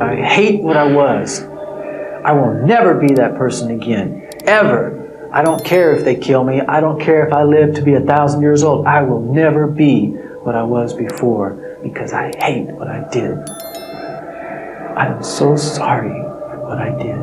I hate what I was. I will never be that person again, ever. I don't care if they kill me. I don't care if I live to be 1,000 years old. I will never be what I was before because I hate what I did. I am so sorry for what I did.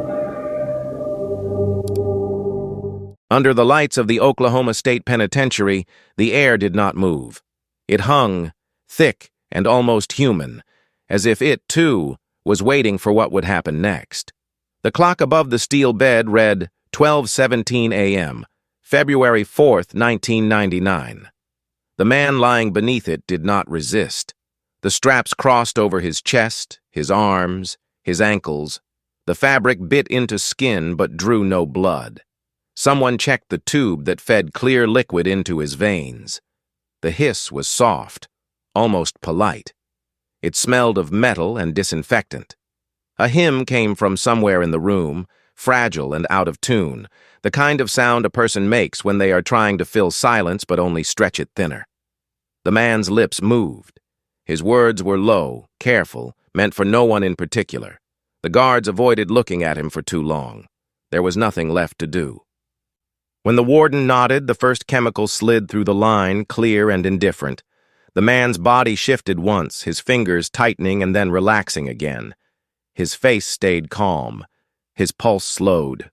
Under the lights of the Oklahoma State Penitentiary, the air did not move. It hung, thick and almost human, as if it, too, was waiting for what would happen next. The clock above the steel bed read 12:17 a.m., February 4th, 1999. The man lying beneath it did not resist. The straps crossed over his chest, his arms, his ankles. The fabric bit into skin but drew no blood. Someone checked the tube that fed clear liquid into his veins. The hiss was soft, almost polite. It smelled of metal and disinfectant. A hymn came from somewhere in the room, fragile and out of tune, the kind of sound a person makes when they are trying to fill silence but only stretch it thinner. The man's lips moved. His words were low, careful, meant for no one in particular. The guards avoided looking at him for too long. There was nothing left to do. When the warden nodded, the first chemical slid through the line, clear and indifferent. The man's body shifted once, his fingers tightening and then relaxing again. His face stayed calm. His pulse slowed.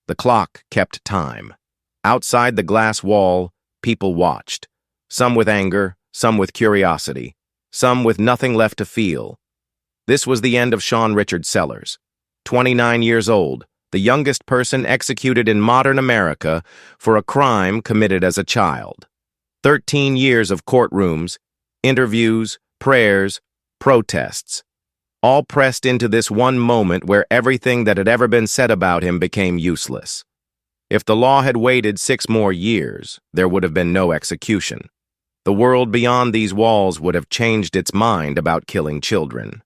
The clock kept time. Outside the glass wall, people watched. Some with anger, some with curiosity, some with nothing left to feel. This was the end of Shawn Richard Sellers, 29 years old, the youngest person executed in modern America for a crime committed as a child. 13 years of courtrooms, interviews, prayers, protests, all pressed into this one moment where everything that had ever been said about him became useless. If the law had waited 6 more years, there would have been no execution. The world beyond these walls would have changed its mind about killing children.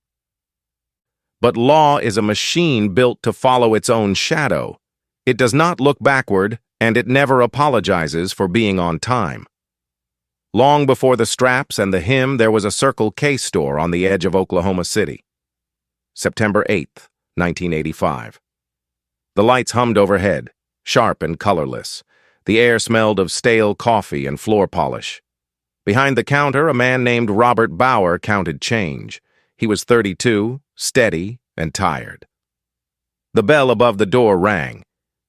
But law is a machine built to follow its own shadow. It does not look backward, and it never apologizes for being on time. Long before the straps and the hymn, there was a Circle K store on the edge of Oklahoma City. September 8th, 1985. The lights hummed overhead, sharp and colorless. The air smelled of stale coffee and floor polish. Behind the counter, a man named Robert Bauer counted change. He was 32, steady, and tired. The bell above the door rang.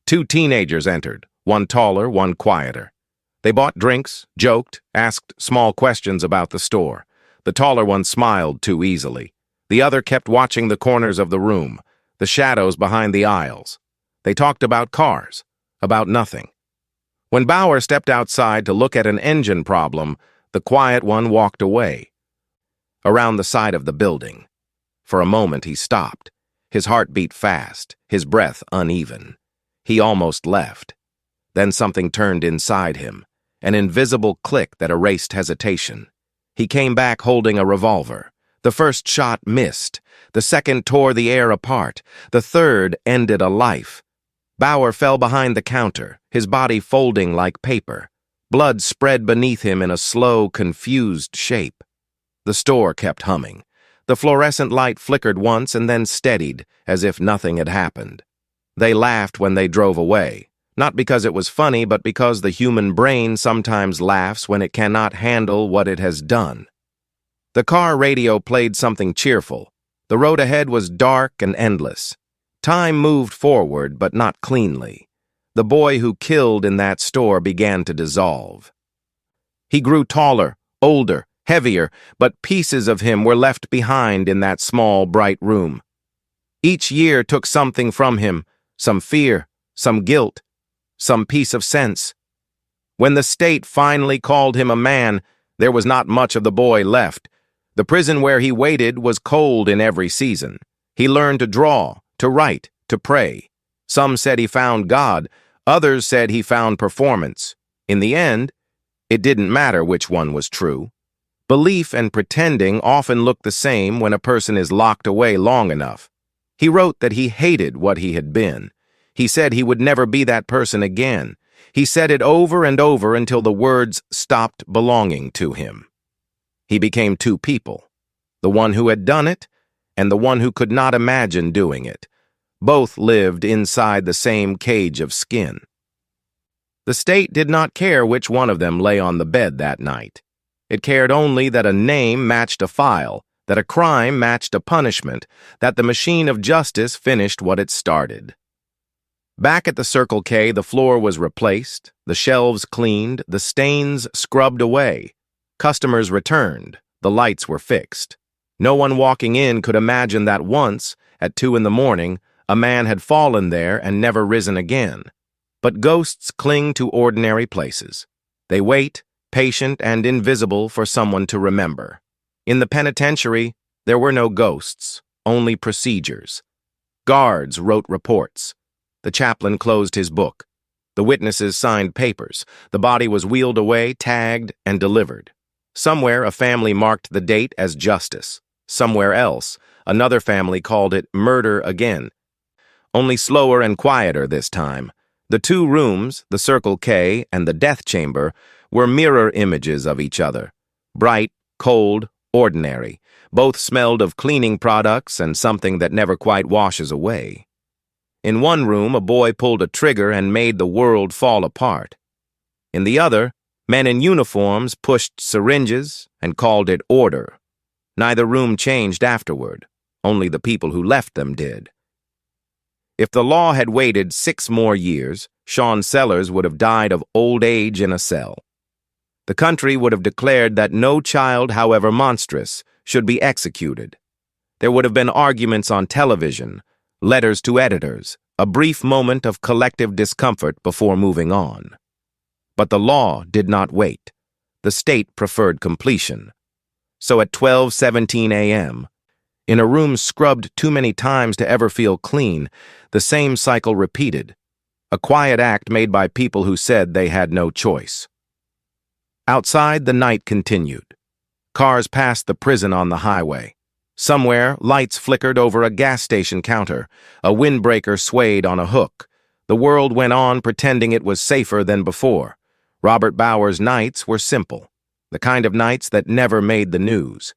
2 teenagers entered, one taller, one quieter. They bought drinks, joked, asked small questions about the store. The taller one smiled too easily. The other kept watching the corners of the room, the shadows behind the aisles. They talked about cars, about nothing. When Bauer stepped outside to look at an engine problem, the quiet one walked away, around the side of the building. For a moment he stopped. His heart beat fast, his breath uneven. He almost left. Then something turned inside him, an invisible click that erased hesitation. He came back holding a revolver. The first shot missed. The second tore the air apart. The third ended a life. Bauer fell behind the counter, his body folding like paper. Blood spread beneath him in a slow, confused shape. The store kept humming. The fluorescent light flickered once and then steadied, as if nothing had happened. They laughed when they drove away, not because it was funny, but because the human brain sometimes laughs when it cannot handle what it has done. The car radio played something cheerful. The road ahead was dark and endless. Time moved forward, but not cleanly. The boy who killed in that store began to dissolve. He grew taller, older, heavier, but pieces of him were left behind in that small, bright room. Each year took something from him, some fear, some guilt, some piece of sense. When the state finally called him a man, there was not much of the boy left. The prison where he waited was cold in every season. He learned to draw, to write, to pray. Some said he found God. Others said he found performance. In the end, it didn't matter which one was true. Belief and pretending often look the same when a person is locked away long enough. He wrote that he hated what he had been. He said he would never be that person again. He said it over and over until the words stopped belonging to him. He became 2 people, the one who had done it and the one who could not imagine doing it. Both lived inside the same cage of skin. The state did not care which one of them lay on the bed that night. It cared only that a name matched a file, that a crime matched a punishment, that the machine of justice finished what it started. Back at the Circle K, the floor was replaced, the shelves cleaned, the stains scrubbed away. Customers returned, the lights were fixed. No one walking in could imagine that once, at 2 a.m, a man had fallen there and never risen again. But ghosts cling to ordinary places. They wait, patient and invisible, for someone to remember. In the penitentiary, there were no ghosts, only procedures. Guards wrote reports. The chaplain closed his book. The witnesses signed papers. The body was wheeled away, tagged, and delivered. Somewhere, a family marked the date as justice. Somewhere else, another family called it murder again. Only slower and quieter this time. The 2 rooms, the Circle K and the death chamber, were mirror images of each other. Bright, cold, ordinary. Both smelled of cleaning products and something that never quite washes away. In one room, a boy pulled a trigger and made the world fall apart. In the other, men in uniforms pushed syringes and called it order. Neither room changed afterward. Only the people who left them did. If the law had waited 6 more years, Shawn Sellers would have died of old age in a cell. The country would have declared that no child, however monstrous, should be executed. There would have been arguments on television, letters to editors, a brief moment of collective discomfort before moving on. But the law did not wait. The state preferred completion. So at 12:17 a.m., in a room scrubbed too many times to ever feel clean, the same cycle repeated, a quiet act made by people who said they had no choice. Outside, the night continued. Cars passed the prison on the highway. Somewhere, lights flickered over a gas station counter. A windbreaker swayed on a hook. The world went on pretending it was safer than before. Robert Bauer's nights were simple, the kind of nights that never made the news.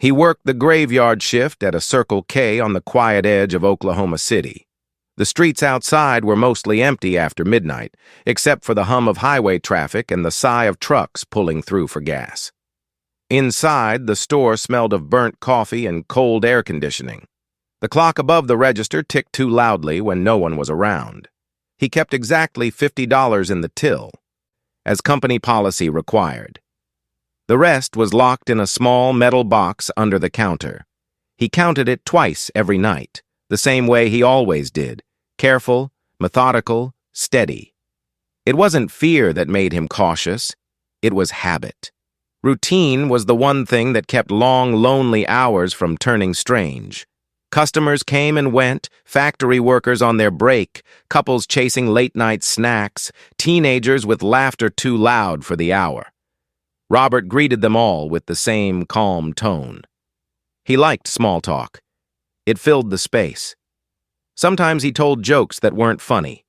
He worked the graveyard shift at a Circle K on the quiet edge of Oklahoma City. The streets outside were mostly empty after midnight, except for the hum of highway traffic and the sigh of trucks pulling through for gas. Inside, the store smelled of burnt coffee and cold air conditioning. The clock above the register ticked too loudly when no one was around. He kept exactly $50 in the till, as company policy required. The rest was locked in a small metal box under the counter. He counted it twice every night, the same way he always did, careful, methodical, steady. It wasn't fear that made him cautious. It was habit. Routine was the one thing that kept long, lonely hours from turning strange. Customers came and went, factory workers on their break, couples chasing late-night snacks, teenagers with laughter too loud for the hour. Robert greeted them all with the same calm tone. He liked small talk. It filled the space. Sometimes he told jokes that weren't funny,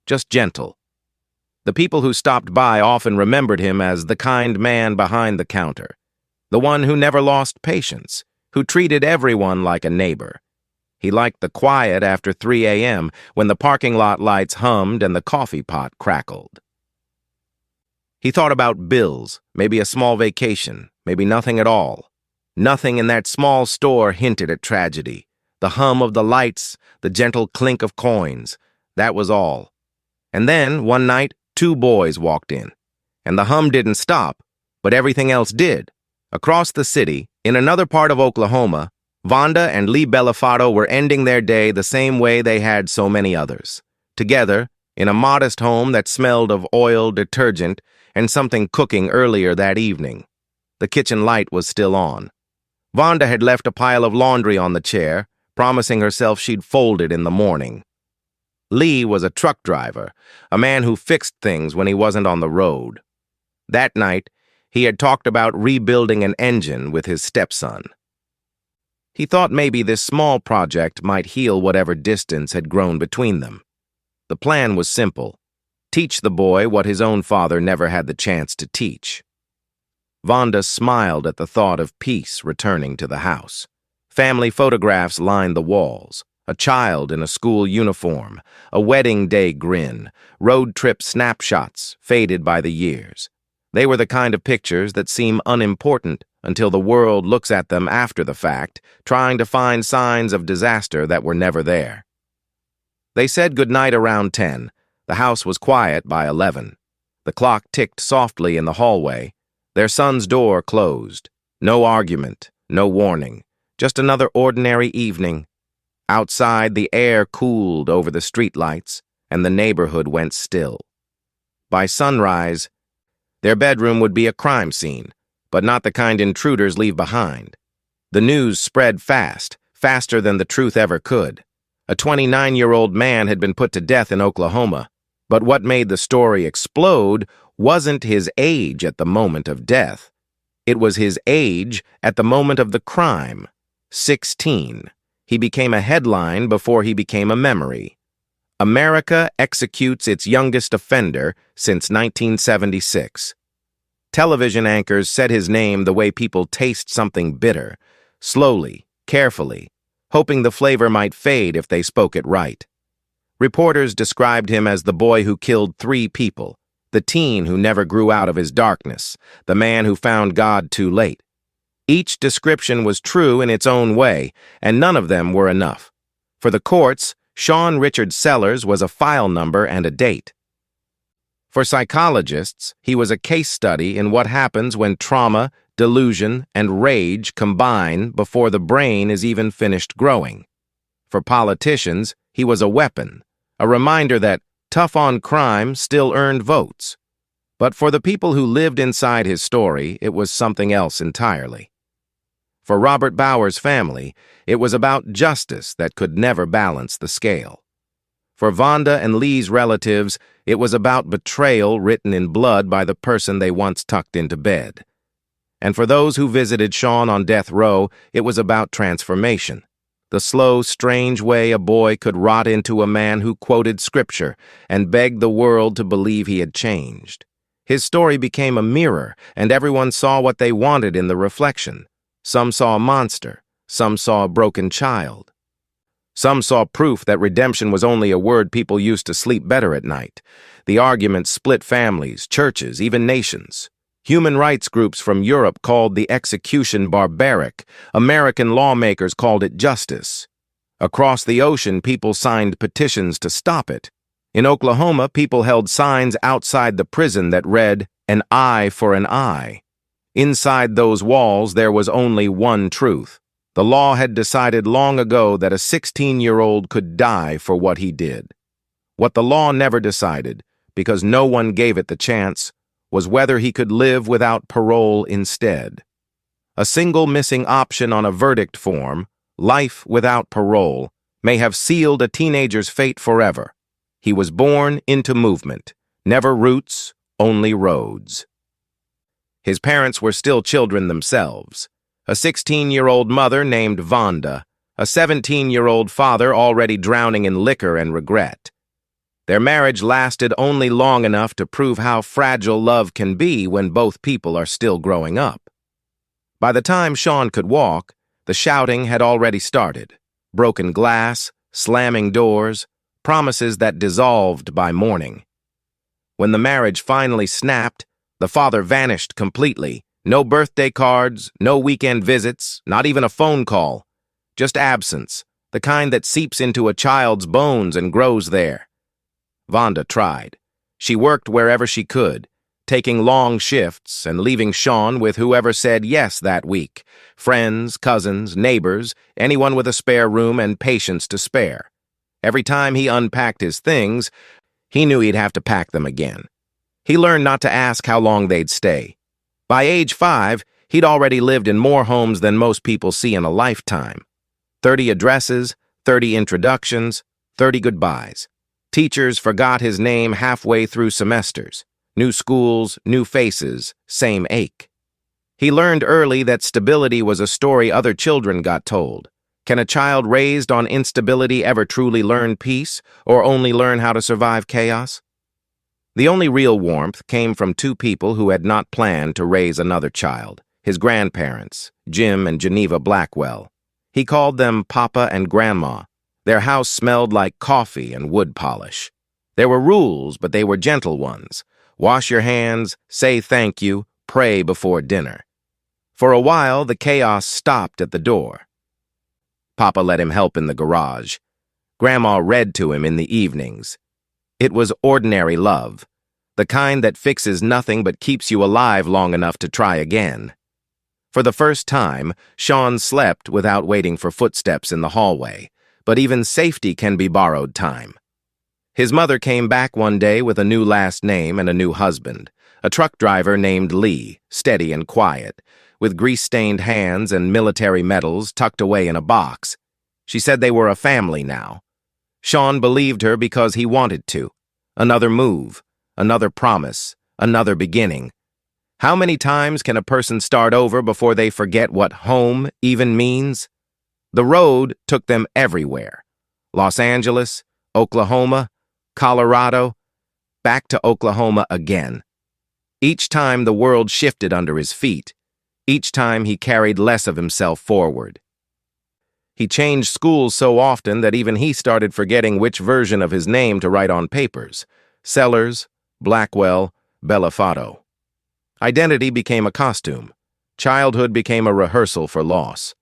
just gentle. The people who stopped by often remembered him as the kind man behind the counter, the one who never lost patience, who treated everyone like a neighbor. He liked the quiet after 3 a.m. when the parking lot lights hummed and the coffee pot crackled. He thought about bills, maybe a small vacation, maybe nothing at all. Nothing in that small store hinted at tragedy. The hum of the lights, the gentle clink of coins, that was all. And then, one night, 2 boys walked in. And the hum didn't stop, but everything else did. Across the city, in another part of Oklahoma, Vonda and Lee Belafato were ending their day the same way they had so many others. Together, in a modest home that smelled of oil, detergent, and something cooking earlier that evening. The kitchen light was still on. Vonda had left a pile of laundry on the chair, promising herself she'd fold it in the morning. Lee was a truck driver, a man who fixed things when he wasn't on the road. That night, he had talked about rebuilding an engine with his stepson. He thought maybe this small project might heal whatever distance had grown between them. The plan was simple: teach the boy what his own father never had the chance to teach. Vonda smiled at the thought of peace returning to the house. Family photographs lined the walls. A child in a school uniform, a wedding day grin, road trip snapshots faded by the years. They were the kind of pictures that seem unimportant until the world looks at them after the fact, trying to find signs of disaster that were never there. They said goodnight around 10. The house was quiet by 11. The clock ticked softly in the hallway. Their son's door closed. No argument, no warning, just another ordinary evening. Outside, the air cooled over the streetlights, and the neighborhood went still. By sunrise, their bedroom would be a crime scene, but not the kind intruders leave behind. The news spread fast, faster than the truth ever could. A 29-year-old man had been put to death in Oklahoma, but what made the story explode wasn't his age at the moment of death. It was his age at the moment of the crime, 16. He became a headline before he became a memory. America executes its youngest offender since 1976. Television anchors said his name the way people taste something bitter, slowly, carefully, hoping the flavor might fade if they spoke it right. Reporters described him as the boy who killed 3 people, the teen who never grew out of his darkness, the man who found God too late. Each description was true in its own way, and none of them were enough. For the courts, Shawn Richard Sellers was a file number and a date. For psychologists, he was a case study in what happens when trauma, delusion, and rage combine before the brain is even finished growing. For politicians, he was a weapon, a reminder that tough on crime still earned votes. But for the people who lived inside his story, it was something else entirely. For Robert Bauer's family, it was about justice that could never balance the scale. For Vonda and Lee's relatives, it was about betrayal written in blood by the person they once tucked into bed. And for those who visited Shawn on death row, it was about transformation. The slow, strange way a boy could rot into a man who quoted scripture and begged the world to believe he had changed. His story became a mirror, and everyone saw what they wanted in the reflection. Some saw a monster, some saw a broken child. Some saw proof that redemption was only a word people used to sleep better at night. The argument split families, churches, even nations. Human rights groups from Europe called the execution barbaric. American lawmakers called it justice. Across the ocean, people signed petitions to stop it. In Oklahoma, people held signs outside the prison that read, "An eye for an eye." Inside those walls, there was only one truth. The law had decided long ago that a 16-year-old could die for what he did. What the law never decided, because no one gave it the chance, was whether he could live without parole instead. A single missing option on a verdict form, life without parole, may have sealed a teenager's fate forever. He was born into movement, never routes, only roads. His parents were still children themselves. A 16-year-old mother named Vonda, a 17-year-old father already drowning in liquor and regret. Their marriage lasted only long enough to prove how fragile love can be when both people are still growing up. By the time Shawn could walk, the shouting had already started. Broken glass, slamming doors, promises that dissolved by morning. When the marriage finally snapped, the father vanished completely. No birthday cards, no weekend visits, not even a phone call. Just absence, the kind that seeps into a child's bones and grows there. Vonda tried. She worked wherever she could, taking long shifts and leaving Shawn with whoever said yes that week. Friends, cousins, neighbors, anyone with a spare room and patience to spare. Every time he unpacked his things, he knew he'd have to pack them again. He learned not to ask how long they'd stay. By age 5, he'd already lived in more homes than most people see in a lifetime. 30 addresses, 30 introductions, 30 goodbyes. Teachers forgot his name halfway through semesters. New schools, new faces, same ache. He learned early that stability was a story other children got told. Can a child raised on instability ever truly learn peace, or only learn how to survive chaos? The only real warmth came from 2 people who had not planned to raise another child, his grandparents, Jim and Geneva Blackwell. He called them Papa and Grandma. Their house smelled like coffee and wood polish. There were rules, but they were gentle ones. Wash your hands, say thank you, pray before dinner. For a while, the chaos stopped at the door. Papa let him help in the garage. Grandma read to him in the evenings. It was ordinary love, the kind that fixes nothing but keeps you alive long enough to try again. For the first time, Shawn slept without waiting for footsteps in the hallway, but even safety can be borrowed time. His mother came back one day with a new last name and a new husband, a truck driver named Lee, steady and quiet, with grease-stained hands and military medals tucked away in a box. She said they were a family now. Shawn believed her because he wanted to. Another move, another promise, another beginning. How many times can a person start over before they forget what home even means? The road took them everywhere. Los Angeles, Oklahoma, Colorado, back to Oklahoma again. Each time the world shifted under his feet. Each time he carried less of himself forward. He changed schools so often that even he started forgetting which version of his name to write on papers. Sellers, Blackwell, Bellafato. Identity became a costume. Childhood became a rehearsal for loss.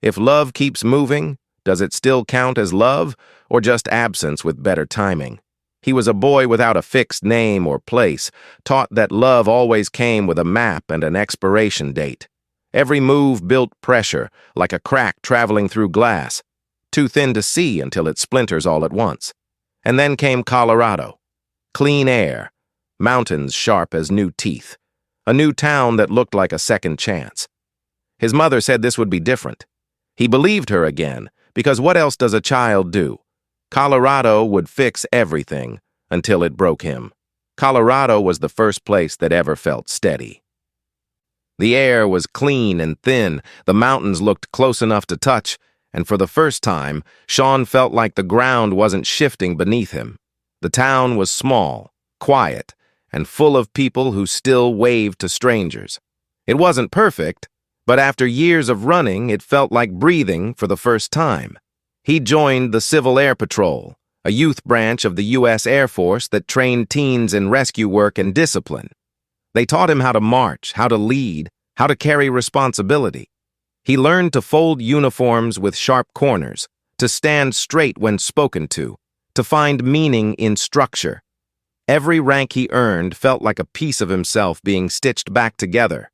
If love keeps moving, does it still count as love, or just absence with better timing? He was a boy without a fixed name or place, taught that love always came with a map and an expiration date. Every move built pressure, like a crack traveling through glass, too thin to see until it splinters all at once. And then came Colorado. Clean air, mountains sharp as new teeth, a new town that looked like a second chance. His mother said this would be different. He believed her again, because what else does a child do? Colorado would fix everything until it broke him. Colorado was the first place that ever felt steady. The air was clean and thin, the mountains looked close enough to touch, and for the first time, Shawn felt like the ground wasn't shifting beneath him. The town was small, quiet, and full of people who still waved to strangers. It wasn't perfect, but after years of running, it felt like breathing for the first time. He joined the Civil Air Patrol, a youth branch of the U.S. Air Force that trained teens in rescue work and discipline. They taught him how to march, how to lead, how to carry responsibility. He learned to fold uniforms with sharp corners, to stand straight when spoken to find meaning in structure. Every rank he earned felt like a piece of himself being stitched back together.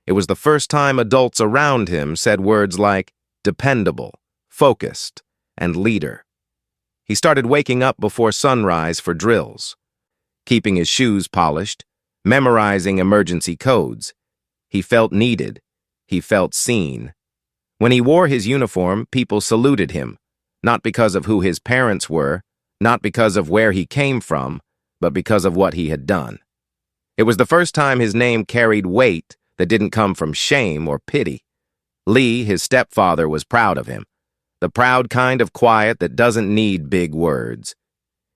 It was the first time adults around him said words like dependable, focused, and leader. He started waking up before sunrise for drills, keeping his shoes polished, memorizing emergency codes. He felt needed. He felt seen. When he wore his uniform, people saluted him, not because of who his parents were, not because of where he came from, but because of what he had done. It was the first time his name carried weight that didn't come from shame or pity. Lee, his stepfather, was proud of him, the proud kind of quiet that doesn't need big words.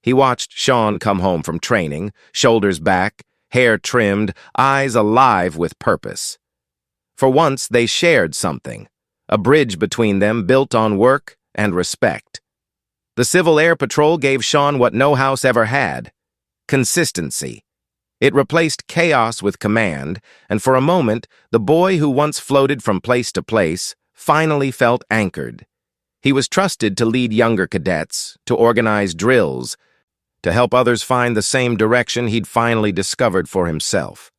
He watched Shawn come home from training, shoulders back, hair trimmed, eyes alive with purpose. For once, they shared something, a bridge between them built on work and respect. The Civil Air Patrol gave Shawn what no house ever had: consistency. It replaced chaos with command, and for a moment, the boy who once floated from place to place finally felt anchored. He was trusted to lead younger cadets, to organize drills, to help others find the same direction he'd finally discovered for himself.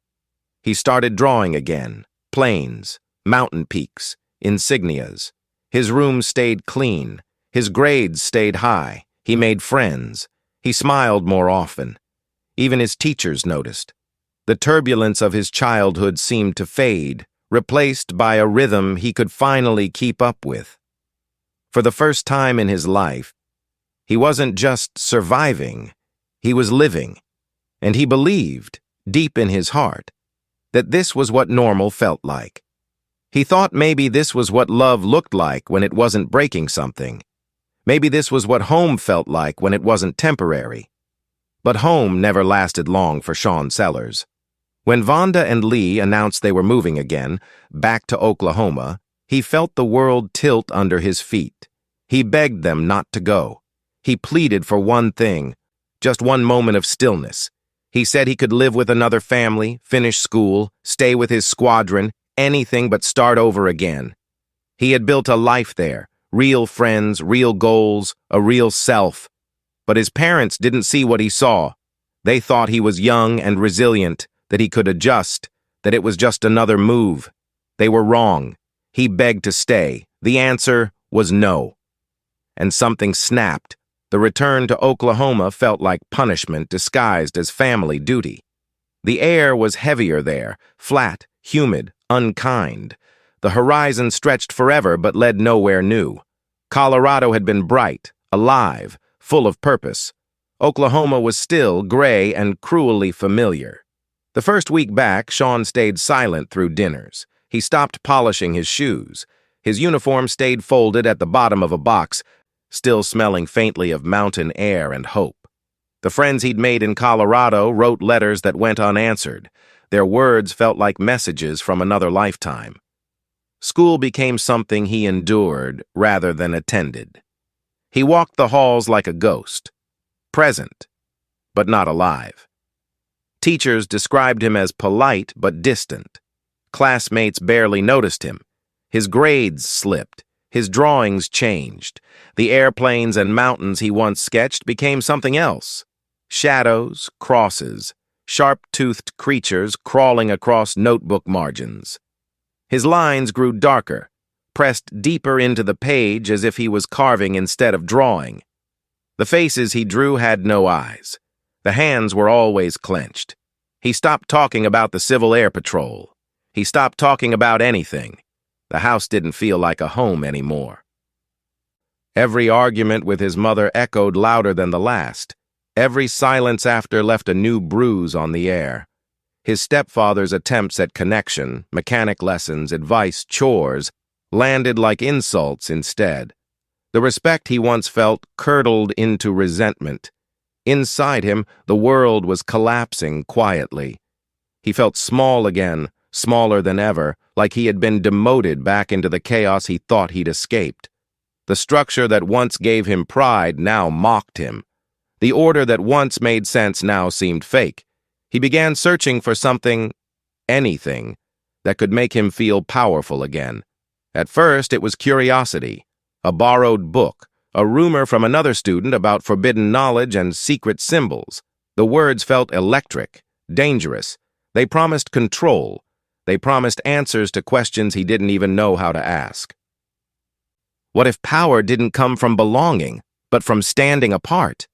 He started drawing again, planes, mountain peaks, insignias. His room stayed clean. His grades stayed high. He made friends. He smiled more often. Even his teachers noticed. The turbulence of his childhood seemed to fade, replaced by a rhythm he could finally keep up with. For the first time in his life, he wasn't just surviving, he was living. And he believed, deep in his heart, that this was what normal felt like. He thought maybe this was what love looked like when it wasn't breaking something. Maybe this was what home felt like when it wasn't temporary. But home never lasted long for Shawn Sellers. When Vonda and Lee announced they were moving again, back to Oklahoma, He felt the world tilt under his feet. He begged them not to go. He pleaded for one thing, just one moment of stillness. He said he could live with another family, finish school, stay with his squadron, anything but start over again. He had built a life there, real friends, real goals, a real self. But his parents didn't see what he saw. They thought he was young and resilient, that he could adjust, that it was just another move. They were wrong. He begged to stay. The answer was no. And something snapped. The return to Oklahoma felt like punishment disguised as family duty. The air was heavier there, flat, humid, unkind. The horizon stretched forever but led nowhere new. Colorado had been bright, alive, full of purpose. Oklahoma was still gray and cruelly familiar. The first week back, Shawn stayed silent through dinners. He stopped polishing his shoes. His uniform stayed folded at the bottom of a box, still smelling faintly of mountain air and hope. The friends he'd made in Colorado wrote letters that went unanswered. Their words felt like messages from another lifetime. School became something he endured rather than attended. He walked the halls like a ghost, present, but not alive. Teachers described him as polite but distant. Classmates barely noticed him. His grades slipped. His drawings changed. The airplanes and mountains he once sketched became something else. Shadows, crosses, sharp-toothed creatures crawling across notebook margins. His lines grew darker, pressed deeper into the page as if he was carving instead of drawing. The faces he drew had no eyes. The hands were always clenched. He stopped talking about the Civil Air Patrol. He stopped talking about anything. The house didn't feel like a home anymore. Every argument with his mother echoed louder than the last. Every silence after left a new bruise on the air. His stepfather's attempts at connection, mechanic lessons, advice, chores, landed like insults instead. The respect he once felt curdled into resentment. Inside him, the world was collapsing quietly. He felt small again, smaller than ever, like he had been demoted back into the chaos he thought he'd escaped. The structure that once gave him pride now mocked him. The order that once made sense now seemed fake. He began searching for something, anything, that could make him feel powerful again. At first, it was curiosity, a borrowed book, a rumor from another student about forbidden knowledge and secret symbols. The words felt electric, dangerous. They promised control. They promised answers to questions he didn't even know how to ask. What if power didn't come from belonging, but from standing apart?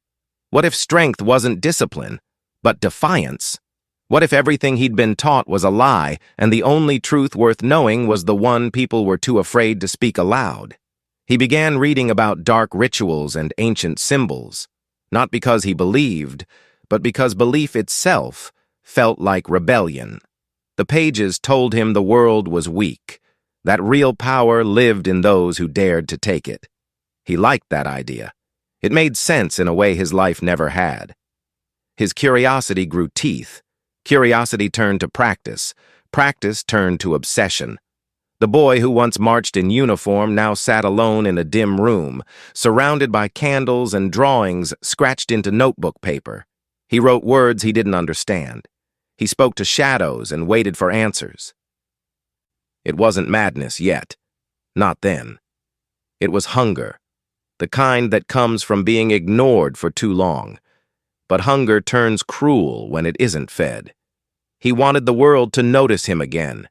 What if strength wasn't discipline, but defiance? What if everything he'd been taught was a lie, and the only truth worth knowing was the one people were too afraid to speak aloud? He began reading about dark rituals and ancient symbols, not because he believed, but because belief itself felt like rebellion. The pages told him the world was weak, that real power lived in those who dared to take it. He liked that idea. It made sense in a way his life never had. His curiosity grew teeth. Curiosity turned to practice. Practice turned to obsession. The boy who once marched in uniform now sat alone in a dim room, surrounded by candles and drawings scratched into notebook paper. He wrote words he didn't understand. He spoke to shadows and waited for answers. It wasn't madness yet. Not then. It was hunger, the kind that comes from being ignored for too long. But hunger turns cruel when it isn't fed. He wanted the world to notice him again.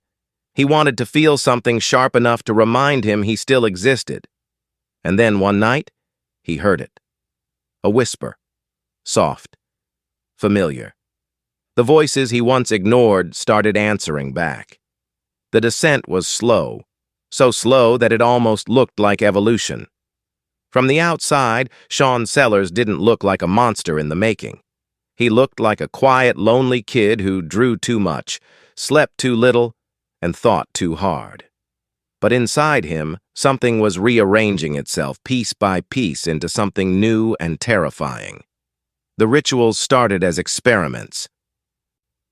He wanted to feel something sharp enough to remind him he still existed. And then one night, he heard it. A whisper. Soft. Familiar. The voices he once ignored started answering back. The descent was slow, so slow that it almost looked like evolution. From the outside, Shawn Sellers didn't look like a monster in the making. He looked like a quiet, lonely kid who drew too much, slept too little, and thought too hard. But inside him, something was rearranging itself piece by piece into something new and terrifying. The rituals started as experiments.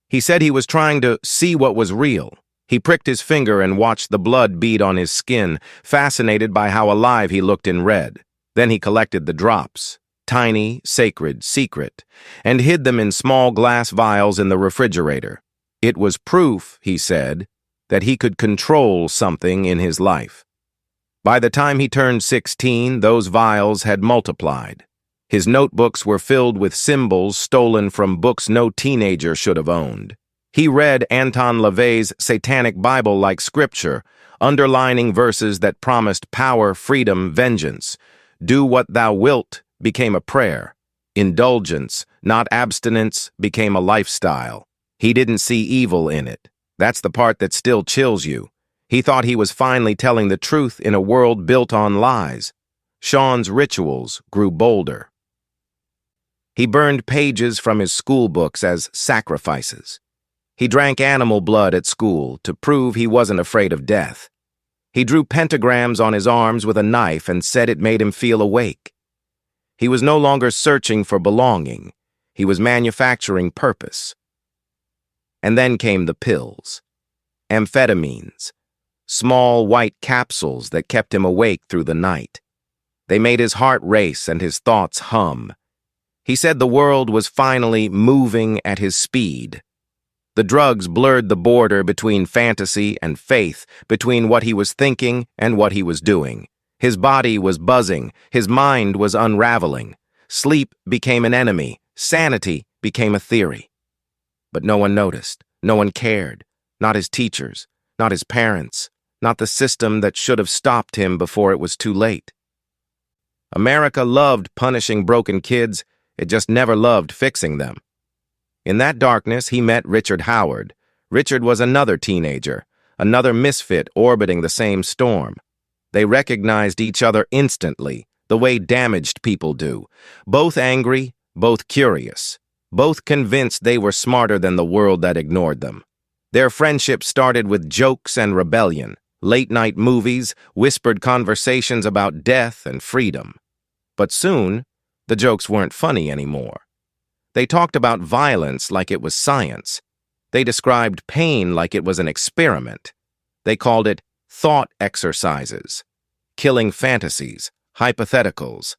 He said he was trying to see what was real. He pricked his finger and watched the blood bead on his skin, fascinated by how alive he looked in red. Then he collected the drops, tiny, sacred, secret, and hid them in small glass vials in the refrigerator. It was proof, he said, that he could control something in his life. By the time he turned 16, those vials had multiplied. His notebooks were filled with symbols stolen from books no teenager should have owned. He read Anton LaVey's Satanic Bible like scripture, underlining verses that promised power, freedom, vengeance. Do what thou wilt became a prayer. Indulgence, not abstinence, became a lifestyle. He didn't see evil in it. That's the part that still chills you. He thought he was finally telling the truth in a world built on lies. Shawn's rituals grew bolder. He burned pages from his school books as sacrifices. He drank animal blood at school to prove he wasn't afraid of death. He drew pentagrams on his arms with a knife and said it made him feel awake. He was no longer searching for belonging. He was manufacturing purpose. And then came the pills. Amphetamines. Small white capsules that kept him awake through the night. They made his heart race and his thoughts hum. He said the world was finally moving at his speed. The drugs blurred the border between fantasy and faith, between what he was thinking and what he was doing. His body was buzzing, his mind was unraveling. Sleep became an enemy, sanity became a theory. But no one noticed, no one cared, not his teachers, not his parents, not the system that should have stopped him before it was too late. America loved punishing broken kids, it just never loved fixing them. In that darkness, he met Richard Howard. Richard was another teenager, another misfit orbiting the same storm. They recognized each other instantly, the way damaged people do. Both angry, both curious, both convinced they were smarter than the world that ignored them. Their friendship started with jokes and rebellion, late-night movies, whispered conversations about death and freedom. But soon, the jokes weren't funny anymore. They talked about violence like it was science. They described pain like it was an experiment. They called it thought exercises, killing fantasies, hypotheticals.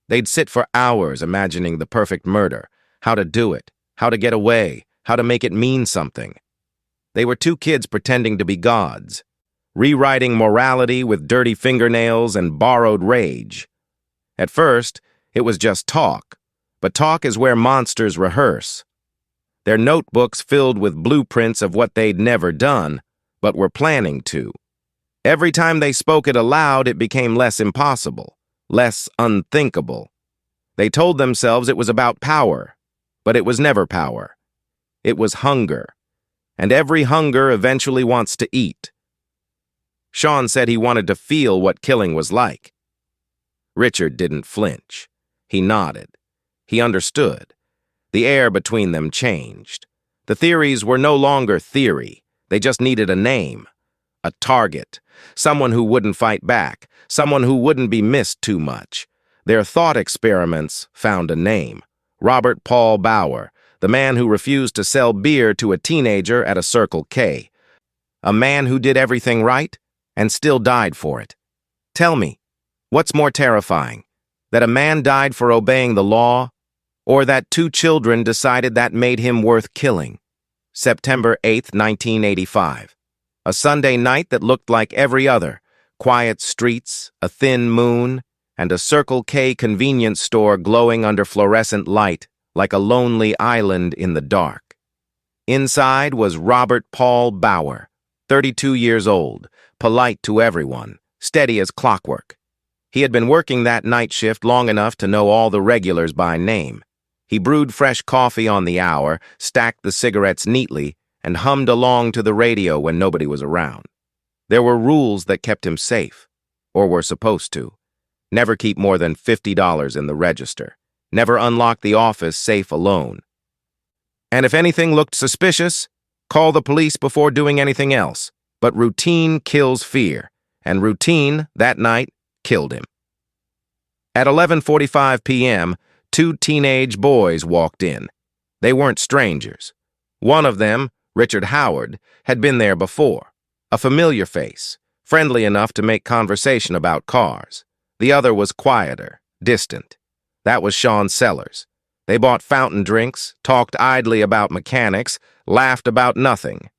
They'd sit for hours imagining the perfect murder, how to do it, how to get away, how to make it mean something. They were two kids pretending to be gods, rewriting morality with dirty fingernails and borrowed rage. At first, it was just talk. But talk is where monsters rehearse. Their notebooks filled with blueprints of what they'd never done, but were planning to. Every time they spoke it aloud, it became less impossible, less unthinkable. They told themselves it was about power, but it was never power. It was hunger, and every hunger eventually wants to eat. Shawn said he wanted to feel what killing was like. Richard didn't flinch. He nodded. He understood. The air between them changed. The theories were no longer theory. They just needed a name, a target, someone who wouldn't fight back, someone who wouldn't be missed too much. Their thought experiments found a name. Robert Paul Bauer, the man who refused to sell beer to a teenager at a Circle K. A man who did everything right and still died for it. Tell me, what's more terrifying? That a man died for obeying the law, or that two children decided that made him worth killing? September 8, 1985. A Sunday night that looked like every other. Quiet streets, a thin moon, and a Circle K convenience store glowing under fluorescent light like a lonely island in the dark. Inside was Robert Paul Bauer, 32 years old, polite to everyone, steady as clockwork. He had been working that night shift long enough to know all the regulars by name. He brewed fresh coffee on the hour, stacked the cigarettes neatly, and hummed along to the radio when nobody was around. There were rules that kept him safe, or were supposed to. Never keep more than $50 in the register. Never unlock the office safe alone. And if anything looked suspicious, call the police before doing anything else. But routine kills fear, and routine, that night, killed him. At 11:45 p.m., two teenage boys walked in. They weren't strangers. One of them, Richard Howard, had been there before. A familiar face, friendly enough to make conversation about cars. The other was quieter, distant. That was Shawn Sellers. They bought fountain drinks, talked idly about mechanics, laughed about nothing.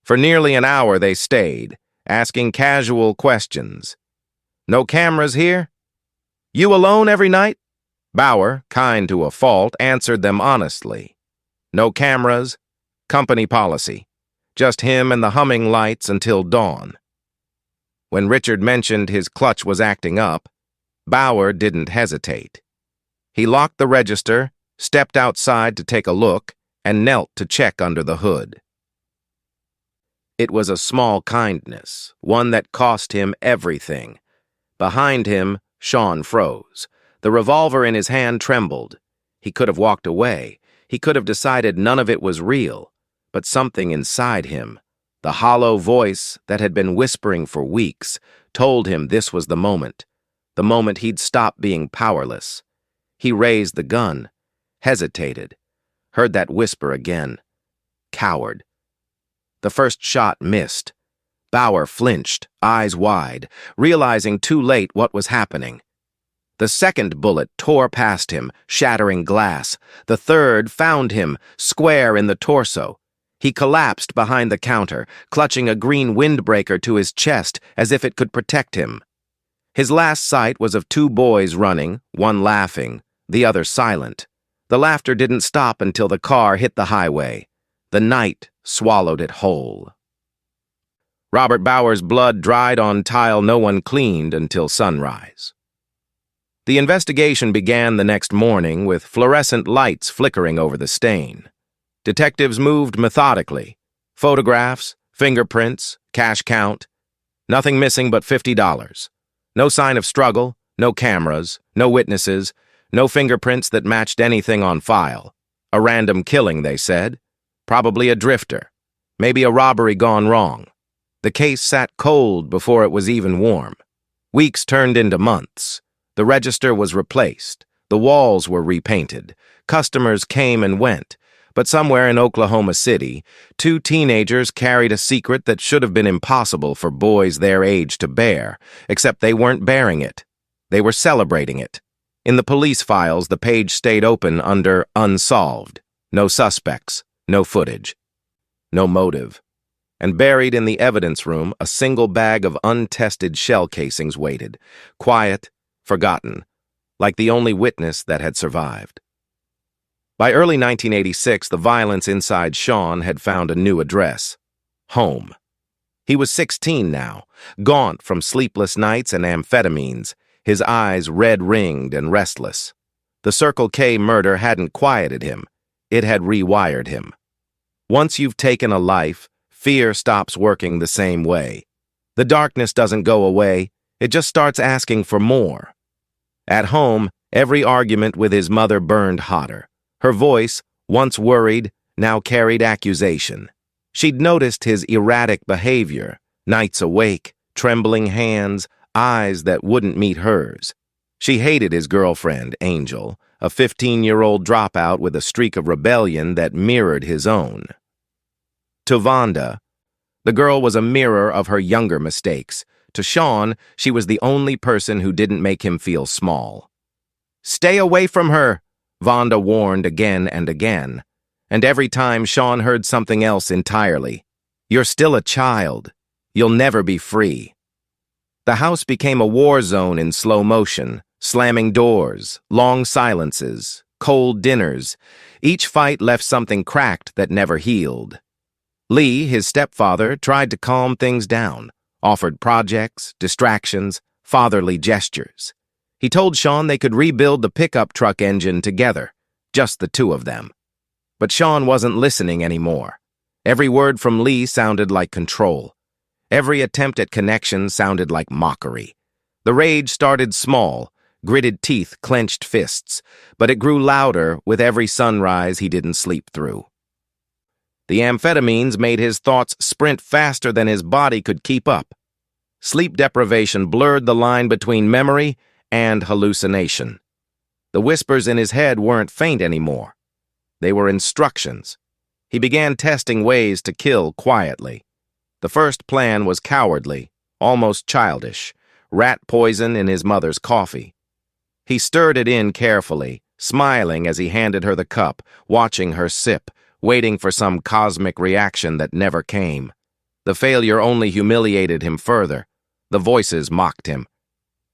For nearly an hour they stayed, asking casual questions. "No cameras here? You alone every night?" Bauer, kind to a fault, answered them honestly. "No cameras, company policy. Just him and the humming lights until dawn." When Richard mentioned his clutch was acting up, Bauer didn't hesitate. He locked the register, stepped outside to take a look, and knelt to check under the hood. It was a small kindness, one that cost him everything. Behind him, Shawn froze. The revolver in his hand trembled. He could have walked away. He could have decided none of it was real. But something inside him, the hollow voice that had been whispering for weeks, told him this was the moment he'd stop being powerless. He raised the gun, hesitated, heard that whisper again. Coward. The first shot missed. Bauer flinched, eyes wide, realizing too late what was happening. The second bullet tore past him, shattering glass. The third found him, square in the torso. He collapsed behind the counter, clutching a green windbreaker to his chest as if it could protect him. His last sight was of two boys running, one laughing, the other silent. The laughter didn't stop until the car hit the highway. The night swallowed it whole. Robert Bauer's blood dried on tile no one cleaned until sunrise. The investigation began the next morning with fluorescent lights flickering over the stain. Detectives moved methodically. Photographs, fingerprints, cash count. Nothing missing but $50. No sign of struggle, no cameras, no witnesses, no fingerprints that matched anything on file. A random killing, they said. Probably a drifter. Maybe a robbery gone wrong. The case sat cold before it was even warm. Weeks turned into months. The register was replaced. The walls were repainted. Customers came and went. But somewhere in Oklahoma City, two teenagers carried a secret that should have been impossible for boys their age to bear, except they weren't bearing it. They were celebrating it. In the police files, the page stayed open under unsolved. No suspects, no footage, no motive. And buried in the evidence room, a single bag of untested shell casings waited, quiet, forgotten, like the only witness that had survived. By early 1986, the violence inside Shawn had found a new address: home. He was 16 now, gaunt from sleepless nights and amphetamines, his eyes red-ringed and restless. The Circle K murder hadn't quieted him. It had rewired him. Once you've taken a life, fear stops working the same way. The darkness doesn't go away. It just starts asking for more. At home, every argument with his mother burned hotter. Her voice, once worried, now carried accusation. She'd noticed his erratic behavior, nights awake, trembling hands, eyes that wouldn't meet hers. She hated his girlfriend, Angel, a 15-year-old dropout with a streak of rebellion that mirrored his own. To Vonda, the girl was a mirror of her younger mistakes. To Shawn, she was the only person who didn't make him feel small. "Stay away from her," Vonda warned again and again. And every time Shawn heard something else entirely. "You're still a child. You'll never be free." The house became a war zone in slow motion, slamming doors, long silences, cold dinners. Each fight left something cracked that never healed. Lee, his stepfather, tried to calm things down, offered projects, distractions, fatherly gestures. He told Shawn they could rebuild the pickup truck engine together, just the two of them. But Shawn wasn't listening anymore. Every word from Lee sounded like control. Every attempt at connection sounded like mockery. The rage started small, gritted teeth, clenched fists, but it grew louder with every sunrise he didn't sleep through. The amphetamines made his thoughts sprint faster than his body could keep up. Sleep deprivation blurred the line between memory and hallucination. The whispers in his head weren't faint anymore. They were instructions. He began testing ways to kill quietly. The first plan was cowardly, almost childish, rat poison in his mother's coffee. He stirred it in carefully, smiling as he handed her the cup, watching her sip, waiting for some cosmic reaction that never came. The failure only humiliated him further. The voices mocked him.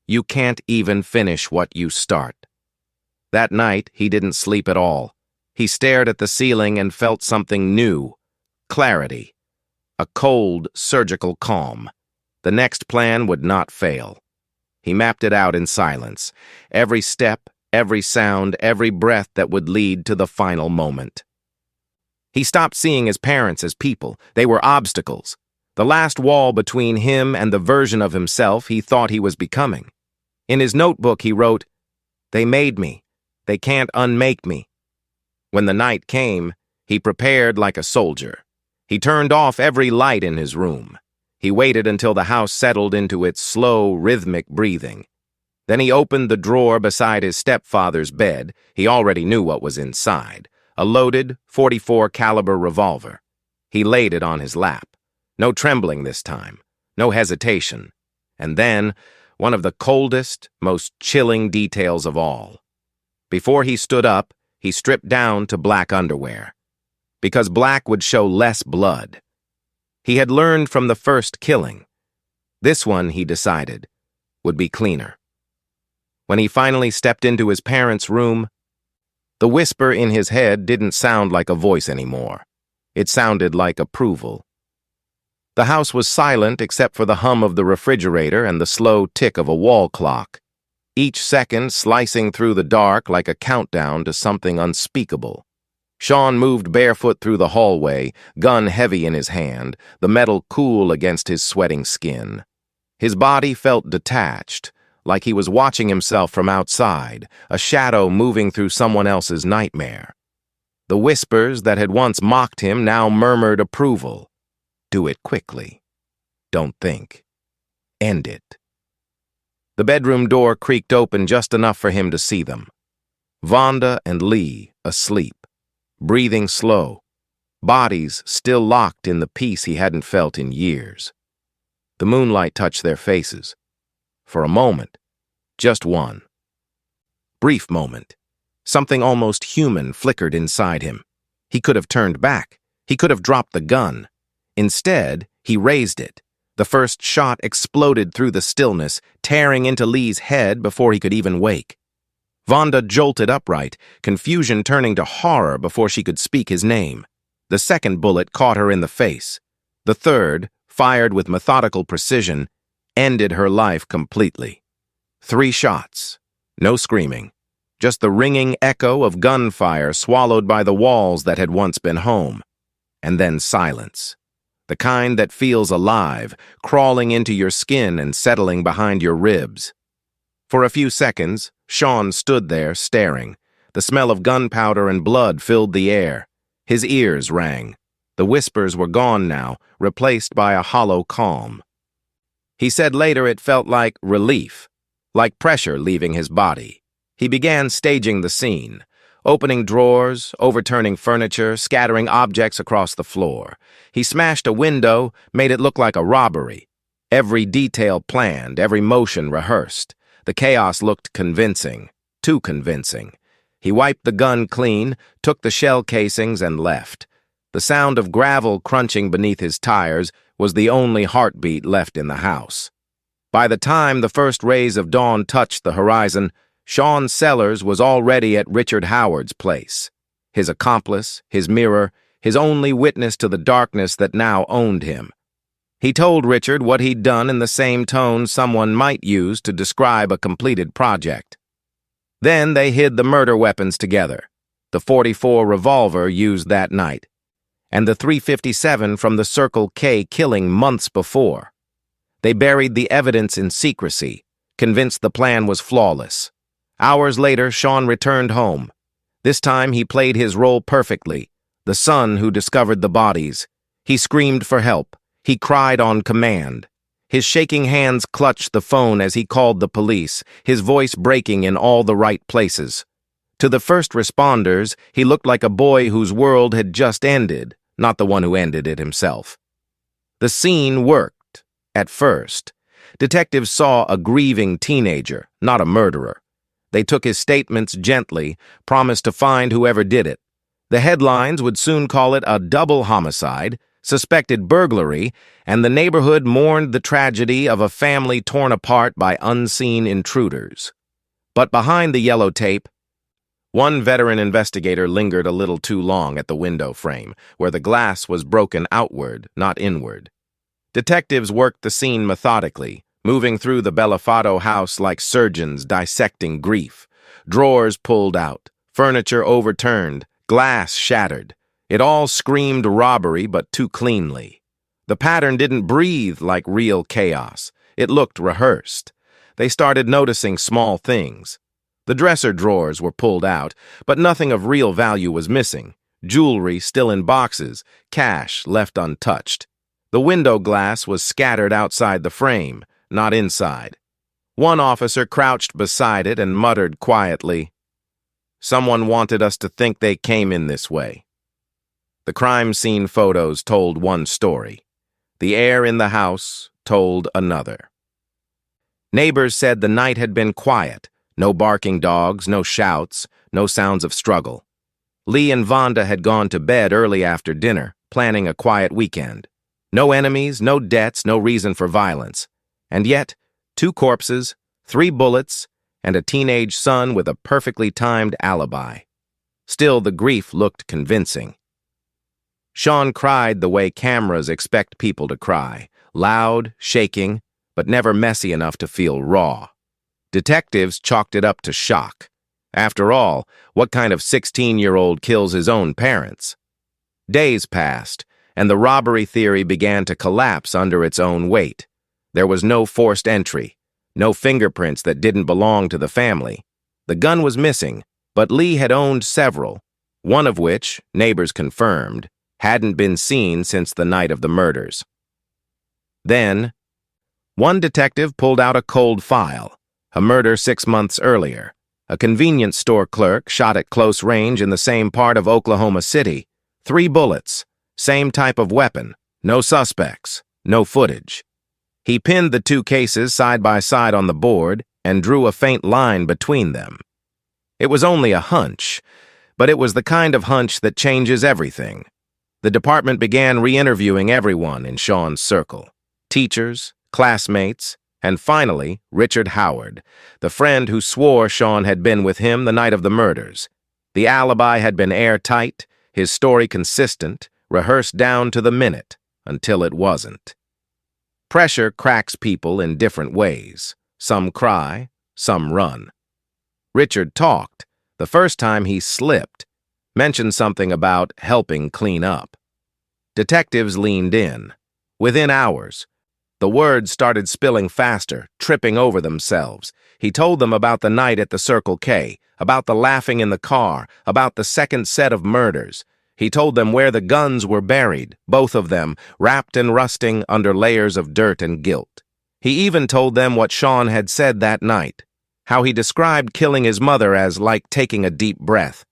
You can't even finish what you start. That night, he didn't sleep at all. He stared at the ceiling and felt something new. Clarity. A cold, surgical calm. The next plan would not fail. He mapped it out in silence. Every step, every sound, every breath that would lead to the final moment. He stopped seeing his parents as people. They were obstacles. The last wall between him and the version of himself he thought he was becoming. In his notebook he wrote, "They made me. They can't unmake me." When the night came, he prepared like a soldier. He turned off every light in his room. He waited until the house settled into its slow, rhythmic breathing. Then he opened the drawer beside his stepfather's bed. He already knew what was inside. A loaded .44 caliber revolver. He laid it on his lap. No trembling this time. No hesitation. And then, one of the coldest, most chilling details of all. Before he stood up, he stripped down to black underwear. Because black would show less blood. He had learned from the first killing. This one, he decided, would be cleaner. When he finally stepped into his parents' room, the whisper in his head didn't sound like a voice anymore. It sounded like approval. The house was silent except for the hum of the refrigerator and the slow tick of a wall clock, each second slicing through the dark like a countdown to something unspeakable. Shawn moved barefoot through the hallway, gun heavy in his hand, the metal cool against his sweating skin. His body felt detached, like he was watching himself from outside, a shadow moving through someone else's nightmare. The whispers that had once mocked him now murmured approval. Do it quickly. Don't think. End it. The bedroom door creaked open just enough for him to see them. Vonda and Lee, asleep. Breathing slow, bodies still locked in the peace he hadn't felt in years. The moonlight touched their faces. For a moment, just one. Brief moment. Something almost human flickered inside him. He could have turned back. He could have dropped the gun. Instead, he raised it. The first shot exploded through the stillness, tearing into Lee's head before he could even wake. Vonda jolted upright, confusion turning to horror before she could speak his name. The second bullet caught her in the face. The third, fired with methodical precision, ended her life completely. 3 shots. No screaming. Just the ringing echo of gunfire swallowed by the walls that had once been home. And then silence. The kind that feels alive, crawling into your skin and settling behind your ribs. For a few seconds, Shawn stood there, staring. The smell of gunpowder and blood filled the air. His ears rang. The whispers were gone now, replaced by a hollow calm. He said later it felt like relief, like pressure leaving his body. He began staging the scene, opening drawers, overturning furniture, scattering objects across the floor. He smashed a window, made it look like a robbery. Every detail planned, every motion rehearsed. The chaos looked convincing, too convincing. He wiped the gun clean, took the shell casings, and left. The sound of gravel crunching beneath his tires was the only heartbeat left in the house. By the time the first rays of dawn touched the horizon, Shawn Sellers was already at Richard Howard's place. His accomplice, his mirror, his only witness to the darkness that now owned him. He told Richard what he'd done in the same tone someone might use to describe a completed project. Then they hid the murder weapons together, the .44 revolver used that night, and the .357 from the Circle K killing months before. They buried the evidence in secrecy, convinced the plan was flawless. Hours later, Shawn returned home. This time he played his role perfectly, the son who discovered the bodies. He screamed for help. He cried on command. His shaking hands clutched the phone as he called the police, his voice breaking in all the right places. To the first responders, he looked like a boy whose world had just ended, not the one who ended it himself. The scene worked, at first. Detectives saw a grieving teenager, not a murderer. They took his statements gently, promised to find whoever did it. The headlines would soon call it a double homicide, suspected burglary, and the neighborhood mourned the tragedy of a family torn apart by unseen intruders. But behind the yellow tape, one veteran investigator lingered a little too long at the window frame, where the glass was broken outward, not inward. Detectives worked the scene methodically, moving through the Bellafato house like surgeons dissecting grief. Drawers pulled out, furniture overturned, glass shattered. It all screamed robbery, but too cleanly. The pattern didn't breathe like real chaos. It looked rehearsed. They started noticing small things. The dresser drawers were pulled out, but nothing of real value was missing. Jewelry still in boxes, cash left untouched. The window glass was scattered outside the frame, not inside. One officer crouched beside it and muttered quietly, "Someone wanted us to think they came in this way." The crime scene photos told one story. The air in the house told another. Neighbors said the night had been quiet. No barking dogs, no shouts, no sounds of struggle. Lee and Vonda had gone to bed early after dinner, planning a quiet weekend. No enemies, no debts, no reason for violence. And yet, 2 corpses, 3 bullets, and a teenage son with a perfectly timed alibi. Still, the grief looked convincing. Shawn cried the way cameras expect people to cry, loud, shaking, but never messy enough to feel raw. Detectives chalked it up to shock. After all, what kind of 16-year-old kills his own parents? Days passed, and the robbery theory began to collapse under its own weight. There was no forced entry, no fingerprints that didn't belong to the family. The gun was missing, but Lee had owned several, one of which, neighbors confirmed, hadn't been seen since the night of the murders. Then, one detective pulled out a cold file, a murder 6 months earlier. A convenience store clerk shot at close range in the same part of Oklahoma City. 3 bullets, same type of weapon, no suspects, no footage. He pinned the 2 cases side by side on the board and drew a faint line between them. It was only a hunch, but it was the kind of hunch that changes everything. The department began re-interviewing everyone in Shawn's circle. Teachers, classmates, and finally, Richard Howard, the friend who swore Shawn had been with him the night of the murders. The alibi had been airtight, his story consistent, rehearsed down to the minute, until it wasn't. Pressure cracks people in different ways. Some cry, some run. Richard talked. The first time he slipped, mentioned something about helping clean up. Detectives leaned in. Within hours, the words started spilling faster, tripping over themselves. He told them about the night at the Circle K, about the laughing in the car, about the second set of murders. He told them where the guns were buried, both of them, wrapped and rusting under layers of dirt and guilt. He even told them what Shawn had said that night, how he described killing his mother as like taking a deep breath.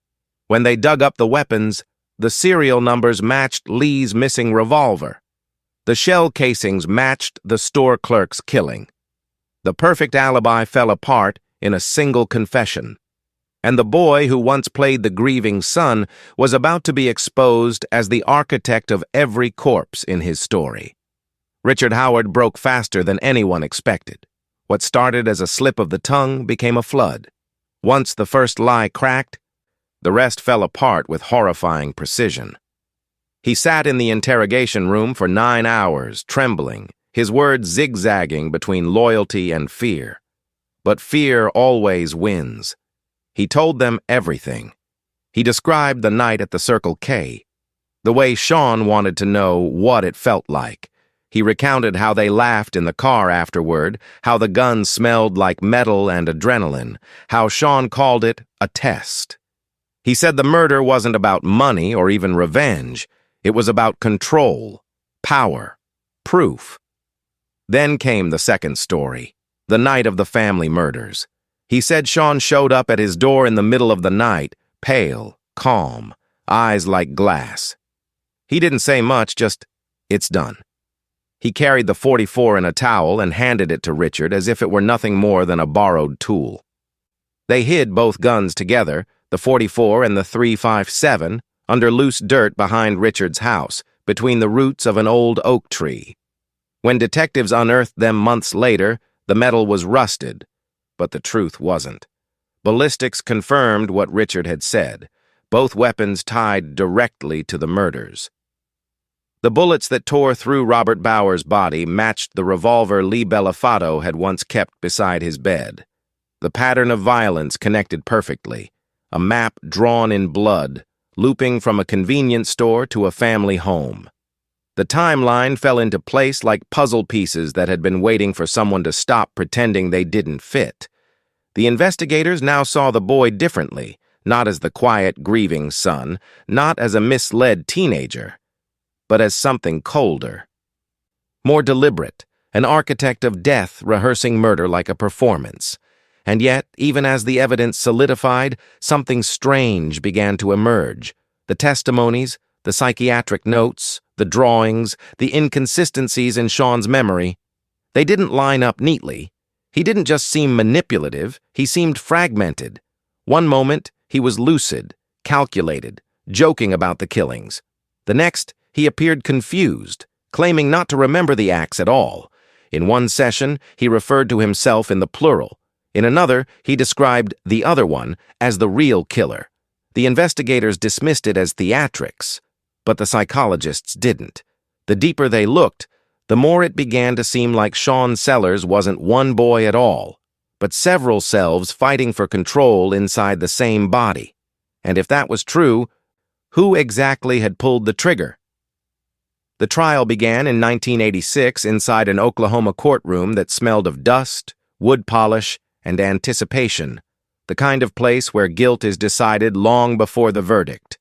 When they dug up the weapons, the serial numbers matched Lee's missing revolver. The shell casings matched the store clerk's killing. The perfect alibi fell apart in a single confession. And the boy who once played the grieving son was about to be exposed as the architect of every corpse in his story. Richard Howard broke faster than anyone expected. What started as a slip of the tongue became a flood. Once the first lie cracked, the rest fell apart with horrifying precision. He sat in the interrogation room for 9 hours, trembling, his words zigzagging between loyalty and fear. But fear always wins. He told them everything. He described the night at the Circle K, the way Shawn wanted to know what it felt like. He recounted how they laughed in the car afterward, how the gun smelled like metal and adrenaline, how Shawn called it a test. He said the murder wasn't about money or even revenge. It was about control, power, proof. Then came the second story, the night of the family murders. He said Shawn showed up at his door in the middle of the night, pale, calm, eyes like glass. He didn't say much, just, "It's done." He carried the .44 in a towel and handed it to Richard as if it were nothing more than a borrowed tool. They hid both guns together, the .44 and the .357, under loose dirt behind Richard's house, between the roots of an old oak tree. When detectives unearthed them months later, the metal was rusted, but the truth wasn't. Ballistics confirmed what Richard had said. Both weapons tied directly to the murders. The bullets that tore through Robert Bauer's body matched the revolver Lee Bellafato had once kept beside his bed. The pattern of violence connected perfectly, a map drawn in blood, looping from a convenience store to a family home. The timeline fell into place like puzzle pieces that had been waiting for someone to stop pretending they didn't fit. The investigators now saw the boy differently, not as the quiet, grieving son, not as a misled teenager, but as something colder. More deliberate, an architect of death rehearsing murder like a performance. And yet, even as the evidence solidified, something strange began to emerge. The testimonies, the psychiatric notes, the drawings, the inconsistencies in Shawn's memory. They didn't line up neatly. He didn't just seem manipulative, he seemed fragmented. One moment, he was lucid, calculated, joking about the killings. The next, he appeared confused, claiming not to remember the acts at all. In one session, he referred to himself in the plural. In another, he described the other one as the real killer. The investigators dismissed it as theatrics, but the psychologists didn't. The deeper they looked, the more it began to seem like Shawn Sellers wasn't one boy at all, but several selves fighting for control inside the same body. And if that was true, who exactly had pulled the trigger? The trial began in 1986 inside an Oklahoma courtroom that smelled of dust, wood polish, and anticipation, the kind of place where guilt is decided long before the verdict.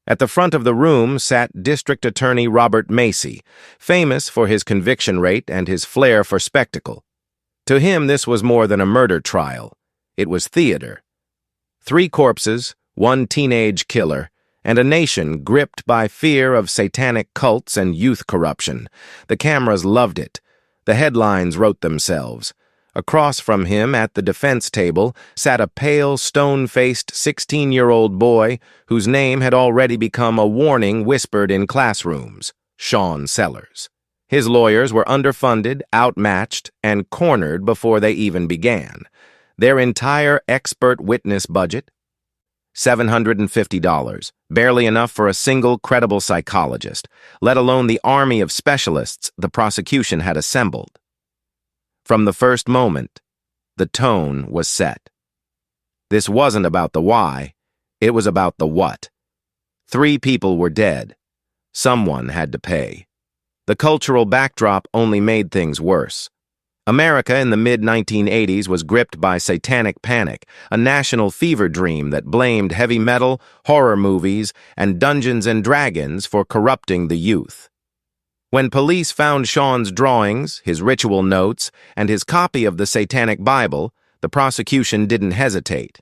At the front of the room sat District Attorney Robert Macy, famous for his conviction rate and his flair for spectacle. To him, this was more than a murder trial. It was theater. 3 corpses, 1 teenage killer, and a nation gripped by fear of satanic cults and youth corruption. The cameras loved it. The headlines wrote themselves. Across from him at the defense table sat a pale, stone-faced 16-year-old boy whose name had already become a warning whispered in classrooms, Shawn Sellers. His lawyers were underfunded, outmatched, and cornered before they even began. Their entire expert witness budget? $750, barely enough for a single credible psychologist, let alone the army of specialists the prosecution had assembled. From the first moment, the tone was set. This wasn't about the why, it was about the what. 3 people were dead. Someone had to pay. The cultural backdrop only made things worse. America in the mid-1980s was gripped by satanic panic, a national fever dream that blamed heavy metal, horror movies, and Dungeons and Dragons for corrupting the youth. When police found Shawn's drawings, his ritual notes, and his copy of the Satanic Bible, the prosecution didn't hesitate.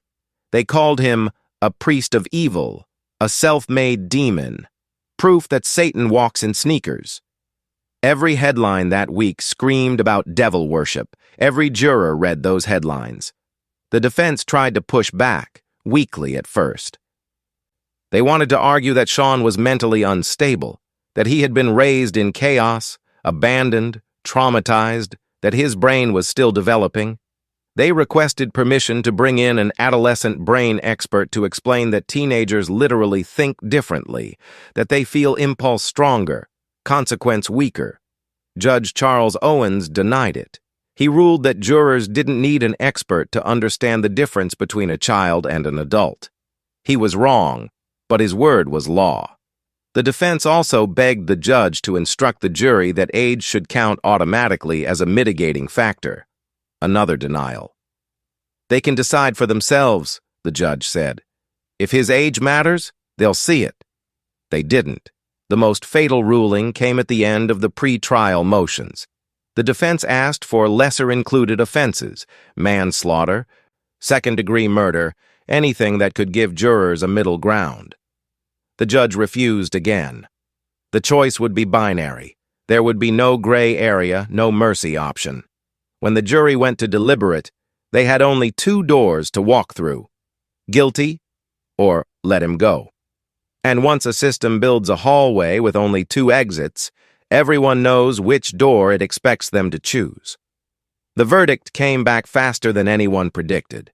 They called him a priest of evil, a self-made demon, proof that Satan walks in sneakers. Every headline that week screamed about devil worship. Every juror read those headlines. The defense tried to push back, weakly at first. They wanted to argue that Shawn was mentally unstable, that he had been raised in chaos, abandoned, traumatized, that his brain was still developing. They requested permission to bring in an adolescent brain expert to explain that teenagers literally think differently, that they feel impulse stronger, consequence weaker. Judge Charles Owens denied it. He ruled that jurors didn't need an expert to understand the difference between a child and an adult. He was wrong, but his word was law. The defense also begged the judge to instruct the jury that age should count automatically as a mitigating factor. Another denial. They can decide for themselves, the judge said. If his age matters, they'll see it. They didn't. The most fatal ruling came at the end of the pre-trial motions. The defense asked for lesser-included offenses, manslaughter, second-degree murder, anything that could give jurors a middle ground. The judge refused again. The choice would be binary, There would be no gray area, no mercy option. When the jury went to deliberate, they had only two doors to walk through: guilty or let him go. And once a system builds a hallway with only two exits, everyone knows which door it expects them to choose. The verdict came back faster than anyone predicted.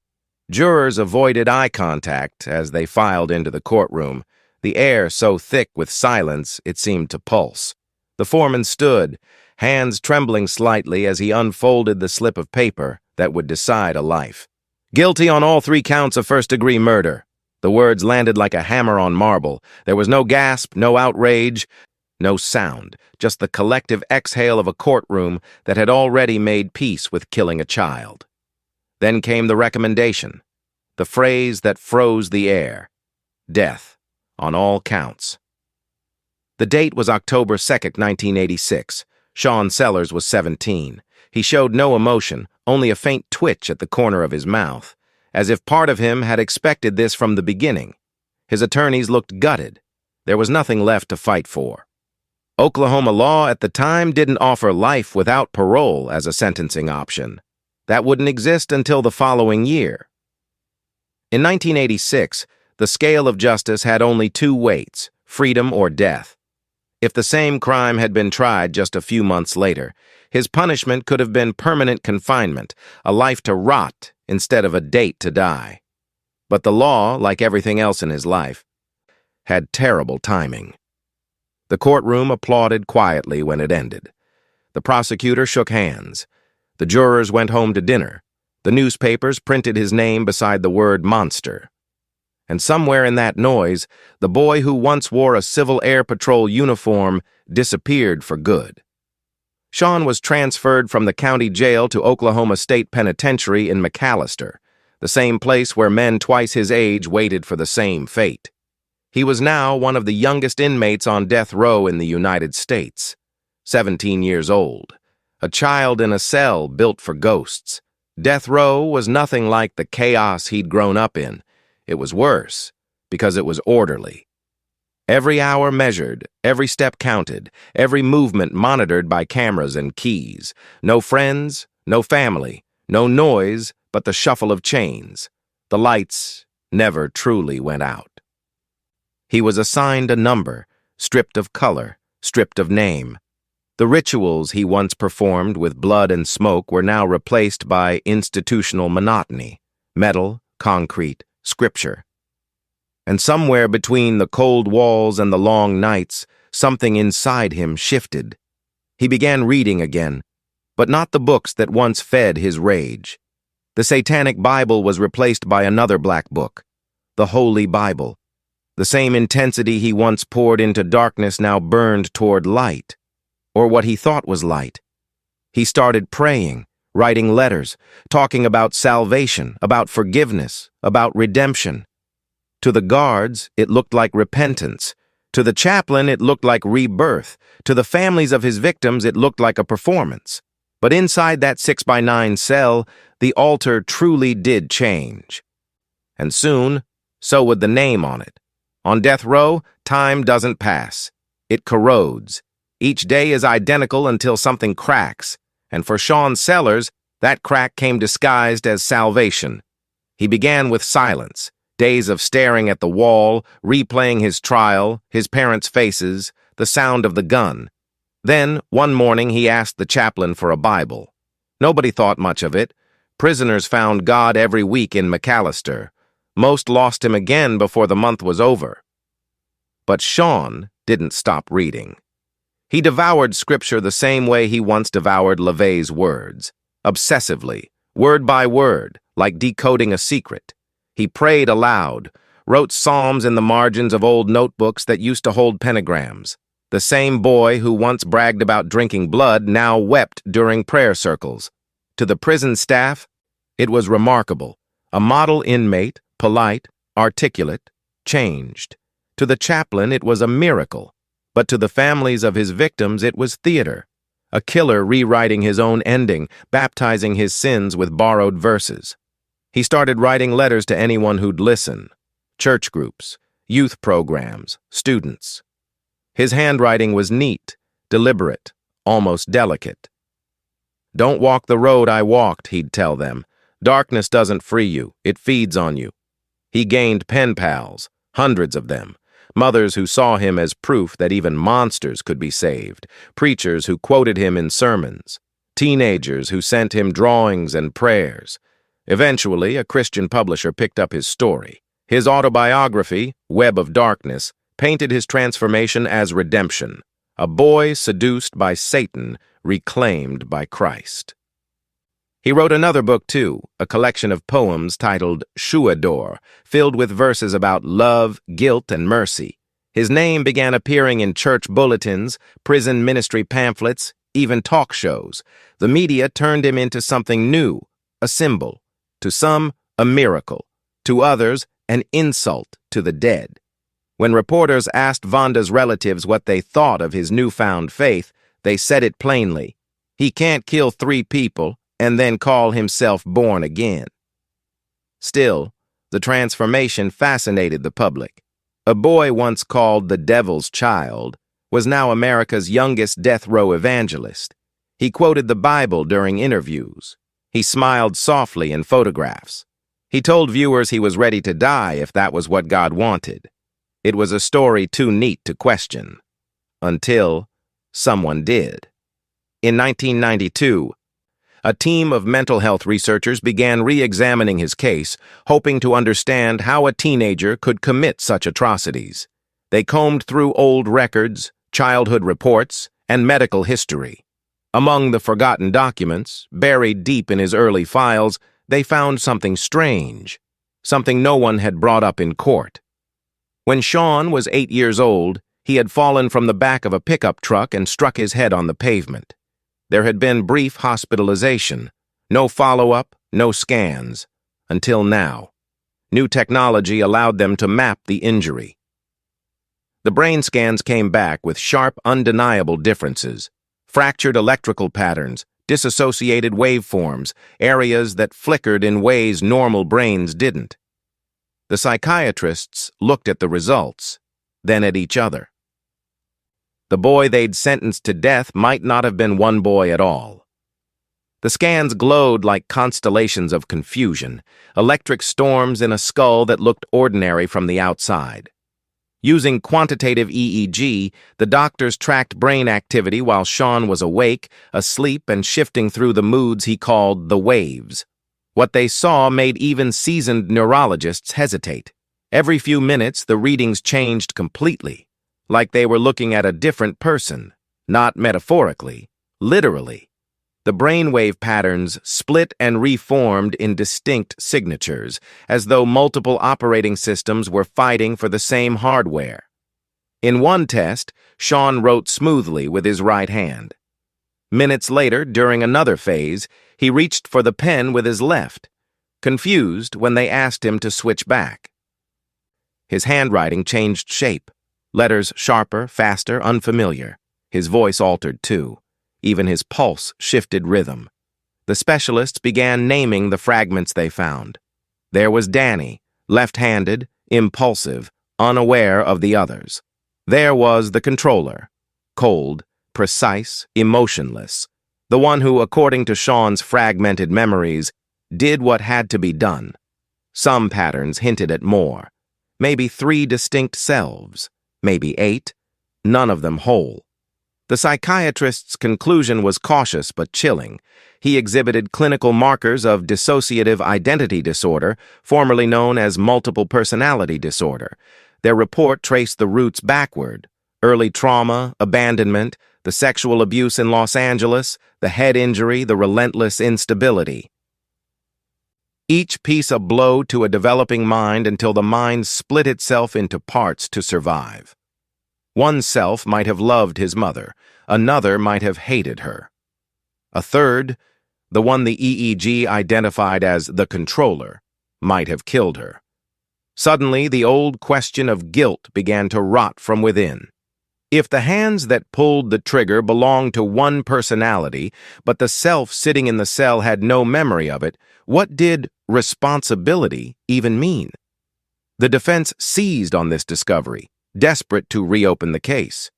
Jurors avoided eye contact as they filed into the courtroom, the air so thick with silence it seemed to pulse. The foreman stood, hands trembling slightly as he unfolded the slip of paper that would decide a life. Guilty on all 3 counts of first-degree murder. The words landed like a hammer on marble. There was no gasp, no outrage, no sound, just the collective exhale of a courtroom that had already made peace with killing a child. Then came the recommendation, the phrase that froze the air: death, on all counts. The date was October 2nd, 1986. Shawn Sellers was 17. He showed no emotion, only a faint twitch at the corner of his mouth, as if part of him had expected this from the beginning. His attorneys looked gutted. There was nothing left to fight for. Oklahoma law at the time didn't offer life without parole as a sentencing option. That wouldn't exist until the following year. In 1986, the scale of justice had only 2 weights: freedom or death. If the same crime had been tried just a few months later, his punishment could have been permanent confinement, a life to rot instead of a date to die. But the law, like everything else in his life, had terrible timing. The courtroom applauded quietly when it ended. The prosecutor shook hands. The jurors went home to dinner. The newspapers printed his name beside the word monster. And somewhere in that noise, the boy who once wore a Civil Air Patrol uniform disappeared for good. Shawn was transferred from the county jail to Oklahoma State Penitentiary in McAllister, the same place where men twice his age waited for the same fate. He was now one of the youngest inmates on death row in the United States, 17 years old, a child in a cell built for ghosts. Death row was nothing like the chaos he'd grown up in. It was worse, because it was orderly. Every hour measured, every step counted, every movement monitored by cameras and keys. No friends, no family, no noise but the shuffle of chains. The lights never truly went out. He was assigned a number, stripped of color, stripped of name. The rituals he once performed with blood and smoke were now replaced by institutional monotony: metal, concrete, scripture. And somewhere between the cold walls and the long nights, something inside him shifted. He began reading again, but not the books that once fed his rage. The Satanic Bible was replaced by another black book, the Holy Bible. The same intensity he once poured into darkness now burned toward light, or what he thought was light. He started praying, writing letters, talking about salvation, about forgiveness, about redemption. To the guards, it looked like repentance. To the chaplain, it looked like rebirth. To the families of his victims, it looked like a performance. But inside that 6x9 cell, the altar truly did change. And soon, so would the name on it. On death row, time doesn't pass. It corrodes. Each day is identical until something cracks. And for Shawn Sellers, that crack came disguised as salvation. He began with silence. Days of staring at the wall, replaying his trial, his parents' faces, the sound of the gun. Then, one morning, he asked the chaplain for a Bible. Nobody thought much of it. Prisoners found God every week in McAllister. Most lost him again before the month was over. But Shawn didn't stop reading. He devoured Scripture the same way he once devoured LaVey's words, obsessively, word by word, like decoding a secret. He prayed aloud, wrote psalms in the margins of old notebooks that used to hold pentagrams. The same boy who once bragged about drinking blood now wept during prayer circles. To the prison staff, it was remarkable. A model inmate, polite, articulate, changed. To the chaplain, it was a miracle. But to the families of his victims, it was theater. A killer rewriting his own ending, baptizing his sins with borrowed verses. He started writing letters to anyone who'd listen. Church groups, youth programs, students. His handwriting was neat, deliberate, almost delicate. "Don't walk the road I walked," he'd tell them. "Darkness doesn't free you, it feeds on you." He gained pen pals, hundreds of them, mothers who saw him as proof that even monsters could be saved, preachers who quoted him in sermons, teenagers who sent him drawings and prayers. Eventually, a Christian publisher picked up his story. His autobiography, Web of Darkness, painted his transformation as redemption, a boy seduced by Satan, reclaimed by Christ. He wrote another book, too, a collection of poems titled Shuador, filled with verses about love, guilt, and mercy. His name began appearing in church bulletins, prison ministry pamphlets, even talk shows. The media turned him into something new, a symbol. To some, a miracle. To others, an insult to the dead. When reporters asked Vanda's relatives what they thought of his newfound faith, they said it plainly. He can't kill 3 people and then call himself born again. Still, the transformation fascinated the public. A boy once called the devil's child was now America's youngest death row evangelist. He quoted the Bible during interviews. He smiled softly in photographs. He told viewers he was ready to die if that was what God wanted. It was a story too neat to question. Until someone did. In 1992, a team of mental health researchers began re-examining his case, hoping to understand how a teenager could commit such atrocities. They combed through old records, childhood reports, and medical history. Among the forgotten documents, buried deep in his early files, they found something strange, something no one had brought up in court. When Shawn was 8 years old, he had fallen from the back of a pickup truck and struck his head on the pavement. There had been brief hospitalization, no follow-up, no scans, until now. New technology allowed them to map the injury. The brain scans came back with sharp, undeniable differences. Fractured electrical patterns, disassociated waveforms, areas that flickered in ways normal brains didn't. The psychiatrists looked at the results, then at each other. The boy they'd sentenced to death might not have been one boy at all. The scans glowed like constellations of confusion, electric storms in a skull that looked ordinary from the outside. Using quantitative EEG, the doctors tracked brain activity while Shawn was awake, asleep, and shifting through the moods he called the waves. What they saw made even seasoned neurologists hesitate. Every few minutes, the readings changed completely, like they were looking at a different person, not metaphorically, literally. The brainwave patterns split and reformed in distinct signatures, as though multiple operating systems were fighting for the same hardware. In one test, Shawn wrote smoothly with his right hand. Minutes later, during another phase, he reached for the pen with his left, confused when they asked him to switch back. His handwriting changed shape, letters sharper, faster, unfamiliar. His voice altered too. Even his pulse shifted rhythm. The specialists began naming the fragments they found. There was Danny, left-handed, impulsive, unaware of the others. There was the controller, cold, precise, emotionless, the one who, according to Shawn's fragmented memories, did what had to be done. Some patterns hinted at more, maybe 3 distinct selves, maybe 8, none of them whole. The psychiatrist's conclusion was cautious but chilling. He exhibited clinical markers of dissociative identity disorder, formerly known as multiple personality disorder. Their report traced the roots backward: early trauma, abandonment, the sexual abuse in Los Angeles, the head injury, the relentless instability. Each piece a blow to a developing mind until the mind split itself into parts to survive. One self might have loved his mother, another might have hated her. A third, the one the EEG identified as the controller, might have killed her. Suddenly, the old question of guilt began to rot from within. If the hands that pulled the trigger belonged to one personality, but the self sitting in the cell had no memory of it, what did responsibility even mean? The defense seized on this discovery, desperate to reopen the case.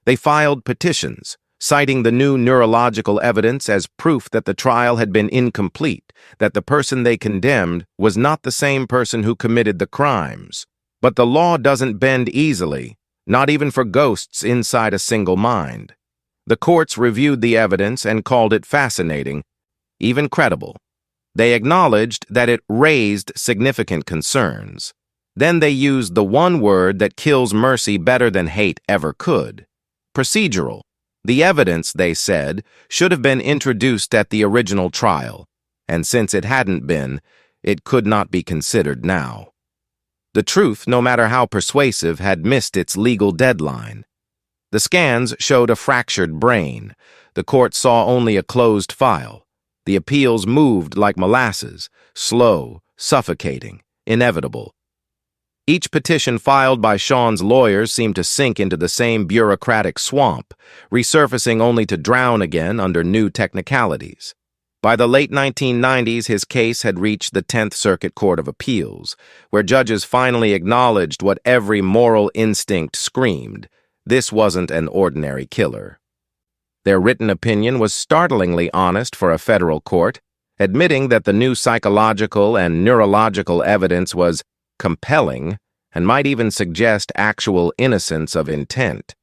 They filed petitions, citing the new neurological evidence as proof that the trial had been incomplete, that the person they condemned was not the same person who committed the crimes. But the law doesn't bend easily, not even for ghosts inside a single mind. The courts reviewed the evidence and called it fascinating, even credible. They acknowledged that it raised significant concerns. Then they used the one word that kills mercy better than hate ever could: procedural. The evidence, they said, should have been introduced at the original trial, and since it hadn't been, it could not be considered now. The truth, no matter how persuasive, had missed its legal deadline. The scans showed a fractured brain. The court saw only a closed file. The appeals moved like molasses, slow, suffocating, inevitable. Each petition filed by Shawn's lawyers seemed to sink into the same bureaucratic swamp, resurfacing only to drown again under new technicalities. By the late 1990s, his case had reached the 10th Circuit Court of Appeals, where judges finally acknowledged what every moral instinct screamed: this wasn't an ordinary killer. Their written opinion was startlingly honest for a federal court, admitting that the new psychological and neurological evidence was compelling and might even suggest actual innocence of intent.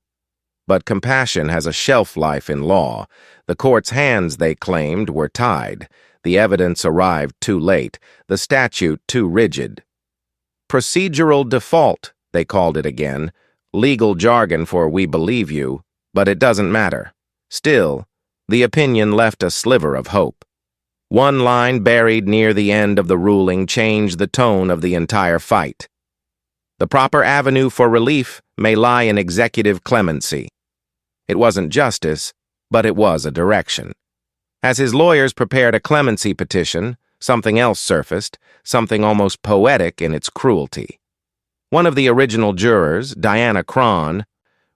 But compassion has a shelf life in law. The court's hands, they claimed, were tied. The evidence arrived too late, the statute too rigid. Procedural default, they called it again, legal jargon for "we believe you," but it doesn't matter. Still, the opinion left a sliver of hope. One line buried near the end of the ruling changed the tone of the entire fight. The proper avenue for relief may lie in executive clemency. It wasn't justice, but it was a direction. As his lawyers prepared a clemency petition, something else surfaced, something almost poetic in its cruelty. One of the original jurors, Diana Cron,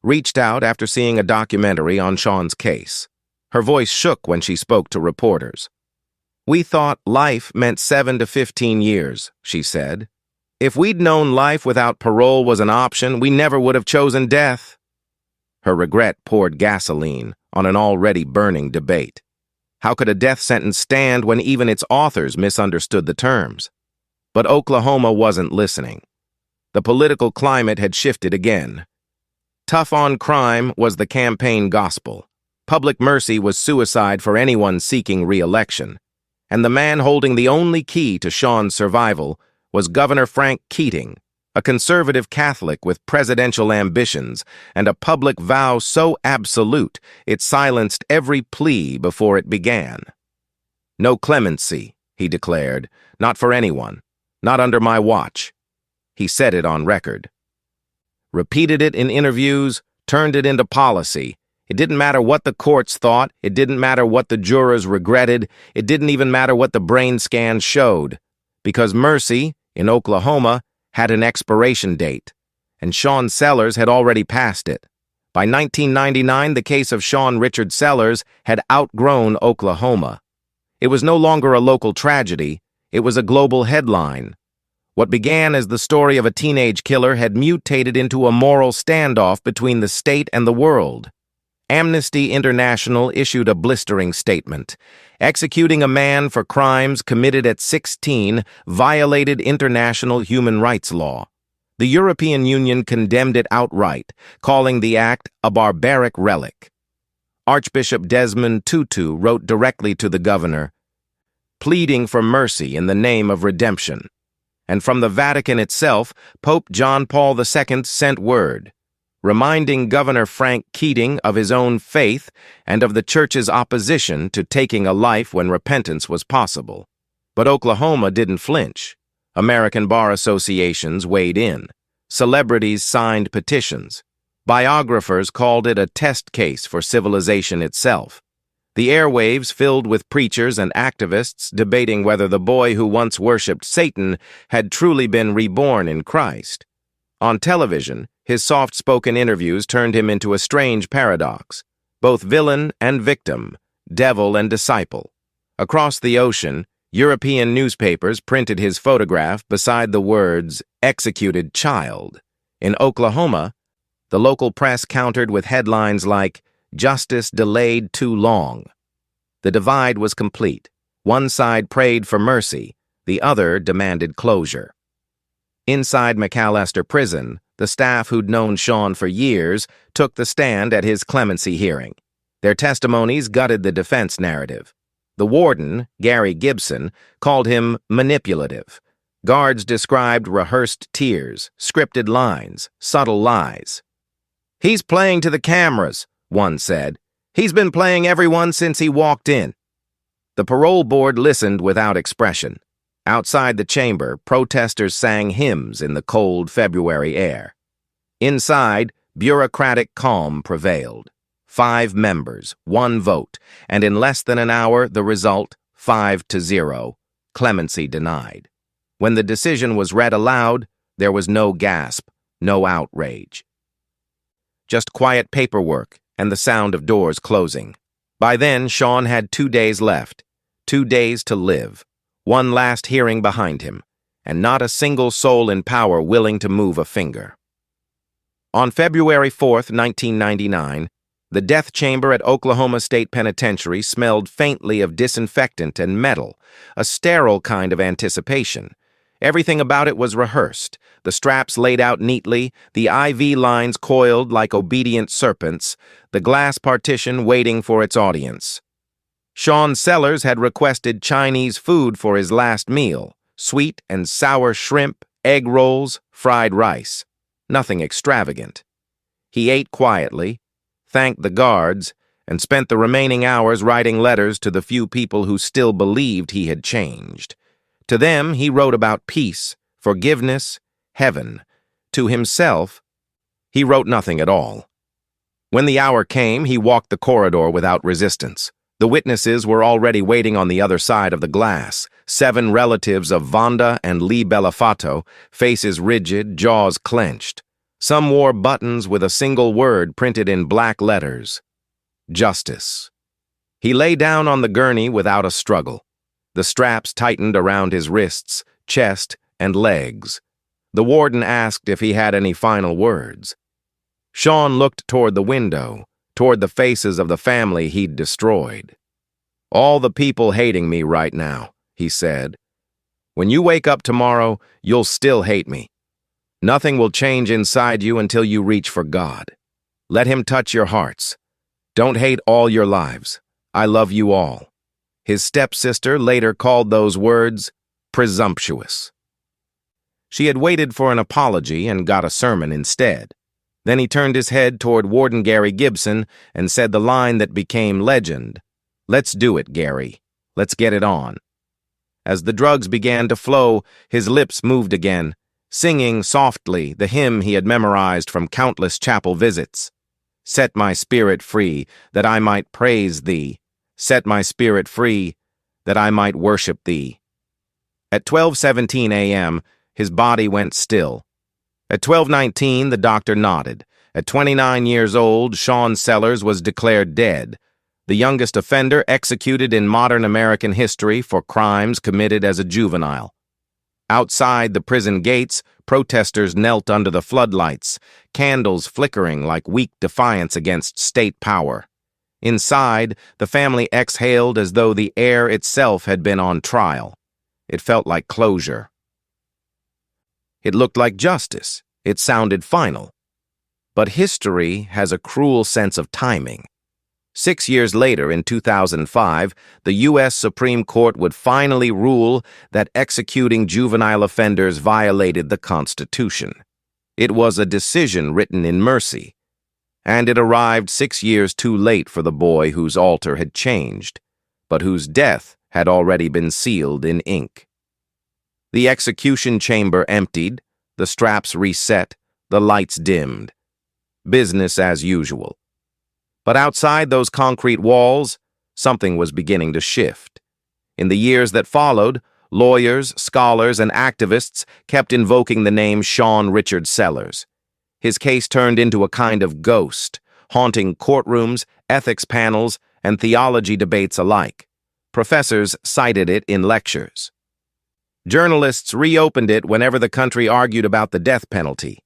reached out after seeing a documentary on Shawn's case. Her voice shook when she spoke to reporters. "We thought life meant 7 to 15 years, she said. If we'd known life without parole was an option, we never would have chosen death." Her regret poured gasoline on an already burning debate. How could a death sentence stand when even its authors misunderstood the terms? But Oklahoma wasn't listening. The political climate had shifted again. Tough on crime was the campaign gospel. Public mercy was suicide for anyone seeking re-election. And the man holding the only key to Shawn's survival was Governor Frank Keating, a conservative Catholic with presidential ambitions and a public vow so absolute it silenced every plea before it began. "No clemency," he declared, "not for anyone, not under my watch." He said it on record. Repeated it in interviews, turned it into policy. It didn't matter what the courts thought, it didn't matter what the jurors regretted, it didn't even matter what the brain scans showed. Because mercy, in Oklahoma, had an expiration date, and Shawn Sellers had already passed it. By 1999, the case of Shawn Richard Sellers had outgrown Oklahoma. It was no longer a local tragedy, it was a global headline. What began as the story of a teenage killer had mutated into a moral standoff between the state and the world. Amnesty International issued a blistering statement. Executing a man for crimes committed at 16 violated international human rights law. The European Union condemned it outright, calling the act a barbaric relic. Archbishop Desmond Tutu wrote directly to the governor, pleading for mercy in the name of redemption. And from the Vatican itself, Pope John Paul II sent word, reminding Governor Frank Keating of his own faith and of the Church's opposition to taking a life when repentance was possible. But Oklahoma didn't flinch. American bar associations weighed in. Celebrities signed petitions. Biographers called it a test case for civilization itself. The airwaves filled with preachers and activists debating whether the boy who once worshipped Satan had truly been reborn in Christ. On television, his soft-spoken interviews turned him into a strange paradox, both villain and victim, devil and disciple. Across the ocean, European newspapers printed his photograph beside the words, "executed child." In Oklahoma, the local press countered with headlines like, Justice delayed too long. The divide was complete. One side prayed for mercy, the other demanded closure. Inside McAllister Prison, the staff who'd known Shawn for years took the stand at his clemency hearing. Their testimonies gutted the defense narrative. The warden, Gary Gibson, called him manipulative. Guards described rehearsed tears, scripted lines, subtle lies. "He's playing to the cameras," one said. "He's been playing everyone since he walked in." The parole board listened without expression. Outside the chamber, protesters sang hymns in the cold February air. Inside, bureaucratic calm prevailed. 5 members, 1 vote, and in less than an hour, the result, 5-0, clemency denied. When the decision was read aloud, there was no gasp, no outrage. Just quiet paperwork and the sound of doors closing. By then, Shawn had 2 days left, 2 days to live, one last hearing behind him, and not a single soul in power willing to move a finger. On February 4th, 1999, the death chamber at Oklahoma State Penitentiary smelled faintly of disinfectant and metal, a sterile kind of anticipation. Everything about it was rehearsed, the straps laid out neatly, the IV lines coiled like obedient serpents, the glass partition waiting for its audience. Shawn Sellers had requested Chinese food for his last meal, sweet and sour shrimp, egg rolls, fried rice. Nothing extravagant. He ate quietly, thanked the guards, and spent the remaining hours writing letters to the few people who still believed he had changed. To them, he wrote about peace, forgiveness, heaven. To himself, he wrote nothing at all. When the hour came, he walked the corridor without resistance. The witnesses were already waiting on the other side of the glass, 7 relatives of Vonda and Lee Belafato, faces rigid, jaws clenched. Some wore buttons with a single word printed in black letters: justice. He lay down on the gurney without a struggle. The straps tightened around his wrists, chest, and legs. The warden asked if he had any final words. Shawn looked toward the window, toward the faces of the family he'd destroyed. "All the people hating me right now," he said. "When you wake up tomorrow, you'll still hate me. Nothing will change inside you until you reach for God. Let him touch your hearts. Don't hate all your lives. I love you all." His stepsister later called those words presumptuous. She had waited for an apology and got a sermon instead. Then he turned his head toward Warden Gary Gibson and said the line that became legend: "Let's do it, Gary. Let's get it on." As the drugs began to flow, his lips moved again, singing softly the hymn he had memorized from countless chapel visits. "Set my spirit free, that I might praise thee. Set my spirit free, that I might worship thee." At 12:17 a.m., his body went still. At 12:19, the doctor nodded. At 29 years old, Shawn Sellers was declared dead, the youngest offender executed in modern American history for crimes committed as a juvenile. Outside the prison gates, protesters knelt under the floodlights, candles flickering like weak defiance against state power. Inside, the family exhaled as though the air itself had been on trial. It felt like closure. It looked like justice. It sounded final. But history has a cruel sense of timing. 6 years later, in 2005, the U.S. Supreme Court would finally rule that executing juvenile offenders violated the Constitution. It was a decision written in mercy, and it arrived 6 years too late for the boy whose altar had changed, but whose death had already been sealed in ink. The execution chamber emptied, the straps reset, the lights dimmed. Business as usual. But outside those concrete walls, something was beginning to shift. In the years that followed, lawyers, scholars, and activists kept invoking the name Shawn Richard Sellers. His case turned into a kind of ghost, haunting courtrooms, ethics panels, and theology debates alike. Professors cited it in lectures. Journalists reopened it whenever the country argued about the death penalty.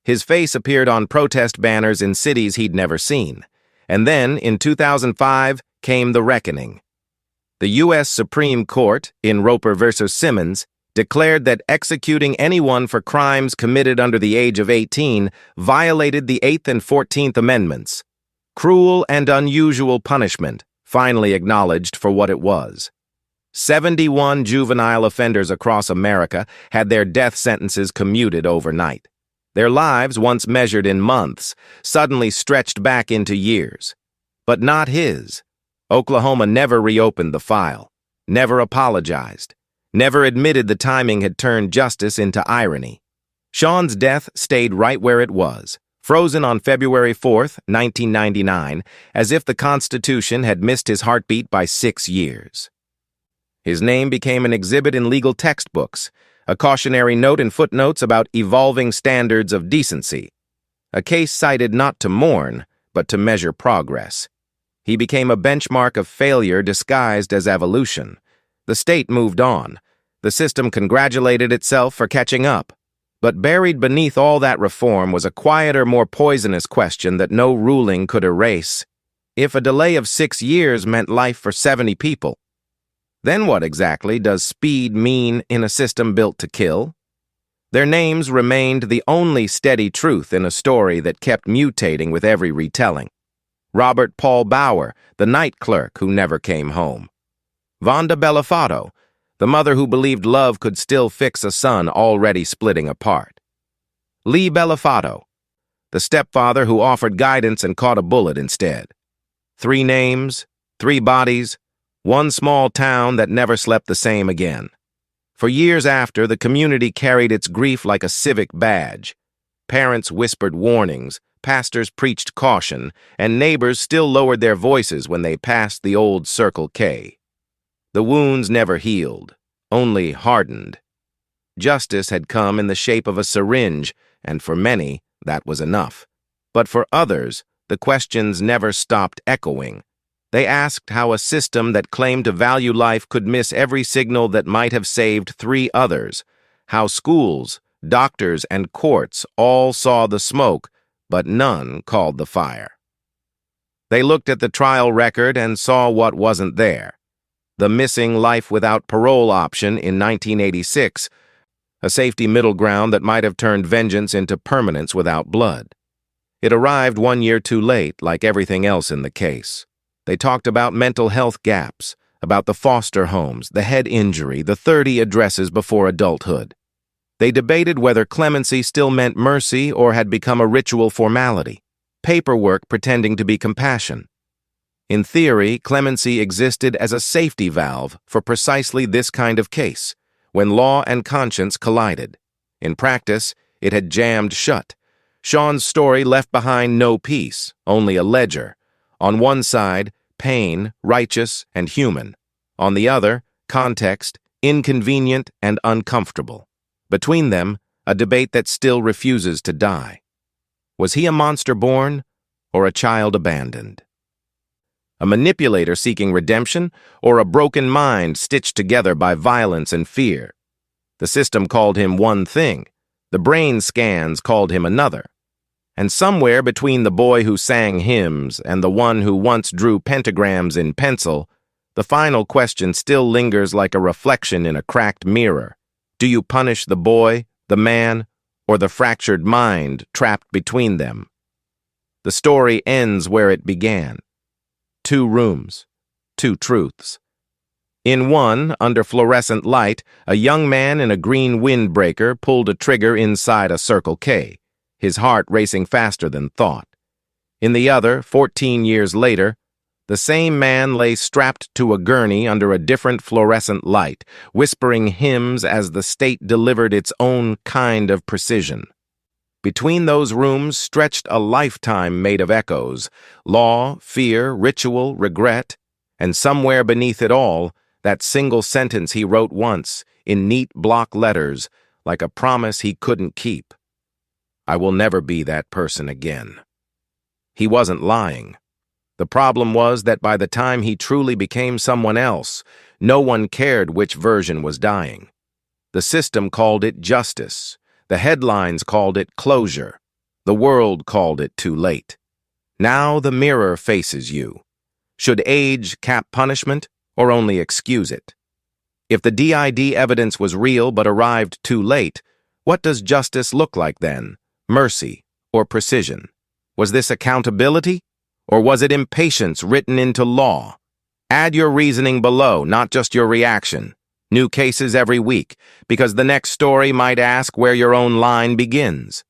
His face appeared on protest banners in cities he'd never seen, And then, in 2005, came the reckoning. The U.S. Supreme Court, in Roper v. Simmons, declared that executing anyone for crimes committed under the age of 18 violated the 8th and 14th Amendments. Cruel and unusual punishment, finally acknowledged for what it was. 71 juvenile offenders across America had their death sentences commuted overnight. Their lives, once measured in months, suddenly stretched back into years. But not his. Oklahoma never reopened the file, never apologized, never admitted the timing had turned justice into irony. Shawn's death stayed right where it was, frozen on February 4, 1999, as if the Constitution had missed his heartbeat by 6 years. His name became an exhibit in legal textbooks, a cautionary note in footnotes about evolving standards of decency, a case cited not to mourn, but to measure progress. He became a benchmark of failure disguised as evolution. The state moved on. The system congratulated itself for catching up. But buried beneath all that reform was a quieter, more poisonous question that no ruling could erase. If a delay of 6 years meant life for 70 people, then what exactly does speed mean in a system built to kill? Their names remained the only steady truth in a story that kept mutating with every retelling. Robert Paul Bauer, the night clerk who never came home. Vonda Belafato, the mother who believed love could still fix a son already splitting apart. Lee Belafato, the stepfather who offered guidance and caught a bullet instead. 3 names, 3 bodies, one small town that never slept the same again. For years after, the community carried its grief like a civic badge. Parents whispered warnings, pastors preached caution, and neighbors still lowered their voices when they passed the old Circle K. The wounds never healed, only hardened. Justice had come in the shape of a syringe, and for many, that was enough. But for others, the questions never stopped echoing. They asked how a system that claimed to value life could miss every signal that might have saved 3 others, how schools, doctors, and courts all saw the smoke, but none called the fire. They looked at the trial record and saw what wasn't there. The missing life without parole option in 1986, a safety middle ground that might have turned vengeance into permanence without blood. It arrived 1 year too late, like everything else in the case. They talked about mental health gaps, about the foster homes, the head injury, the 30 addresses before adulthood. They debated whether clemency still meant mercy or had become a ritual formality, paperwork pretending to be compassion. In theory, clemency existed as a safety valve for precisely this kind of case, when law and conscience collided. In practice, it had jammed shut. Shawn's story left behind no peace, only a ledger. On one side, pain, righteous and human. On the other, context, inconvenient and uncomfortable. Between them, a debate that still refuses to die. Was he a monster born or a child abandoned? A manipulator seeking redemption or a broken mind stitched together by violence and fear? The system called him one thing. The brain scans called him another. And somewhere between the boy who sang hymns and the one who once drew pentagrams in pencil, the final question still lingers like a reflection in a cracked mirror. Do you punish the boy, the man, or the fractured mind trapped between them? The story ends where it began. 2 rooms, 2 truths. In one, under fluorescent light, a young man in a green windbreaker pulled a trigger inside a Circle K, his heart racing faster than thought. In the other, 14 years later, the same man lay strapped to a gurney under a different fluorescent light, whispering hymns as the state delivered its own kind of precision. Between those rooms stretched a lifetime made of echoes, law, fear, ritual, regret, and somewhere beneath it all, that single sentence he wrote once, in neat block letters, like a promise he couldn't keep. I will never be that person again. He wasn't lying. The problem was that by the time he truly became someone else, no one cared which version was dying. The system called it justice. The headlines called it closure. The world called it too late. Now the mirror faces you. Should age cap punishment or only excuse it? If the DID evidence was real but arrived too late, what does justice look like then? Mercy or precision? Was this accountability or was it impatience written into law? Add your reasoning below, not just your reaction. New cases every week, because the next story might ask where your own line begins.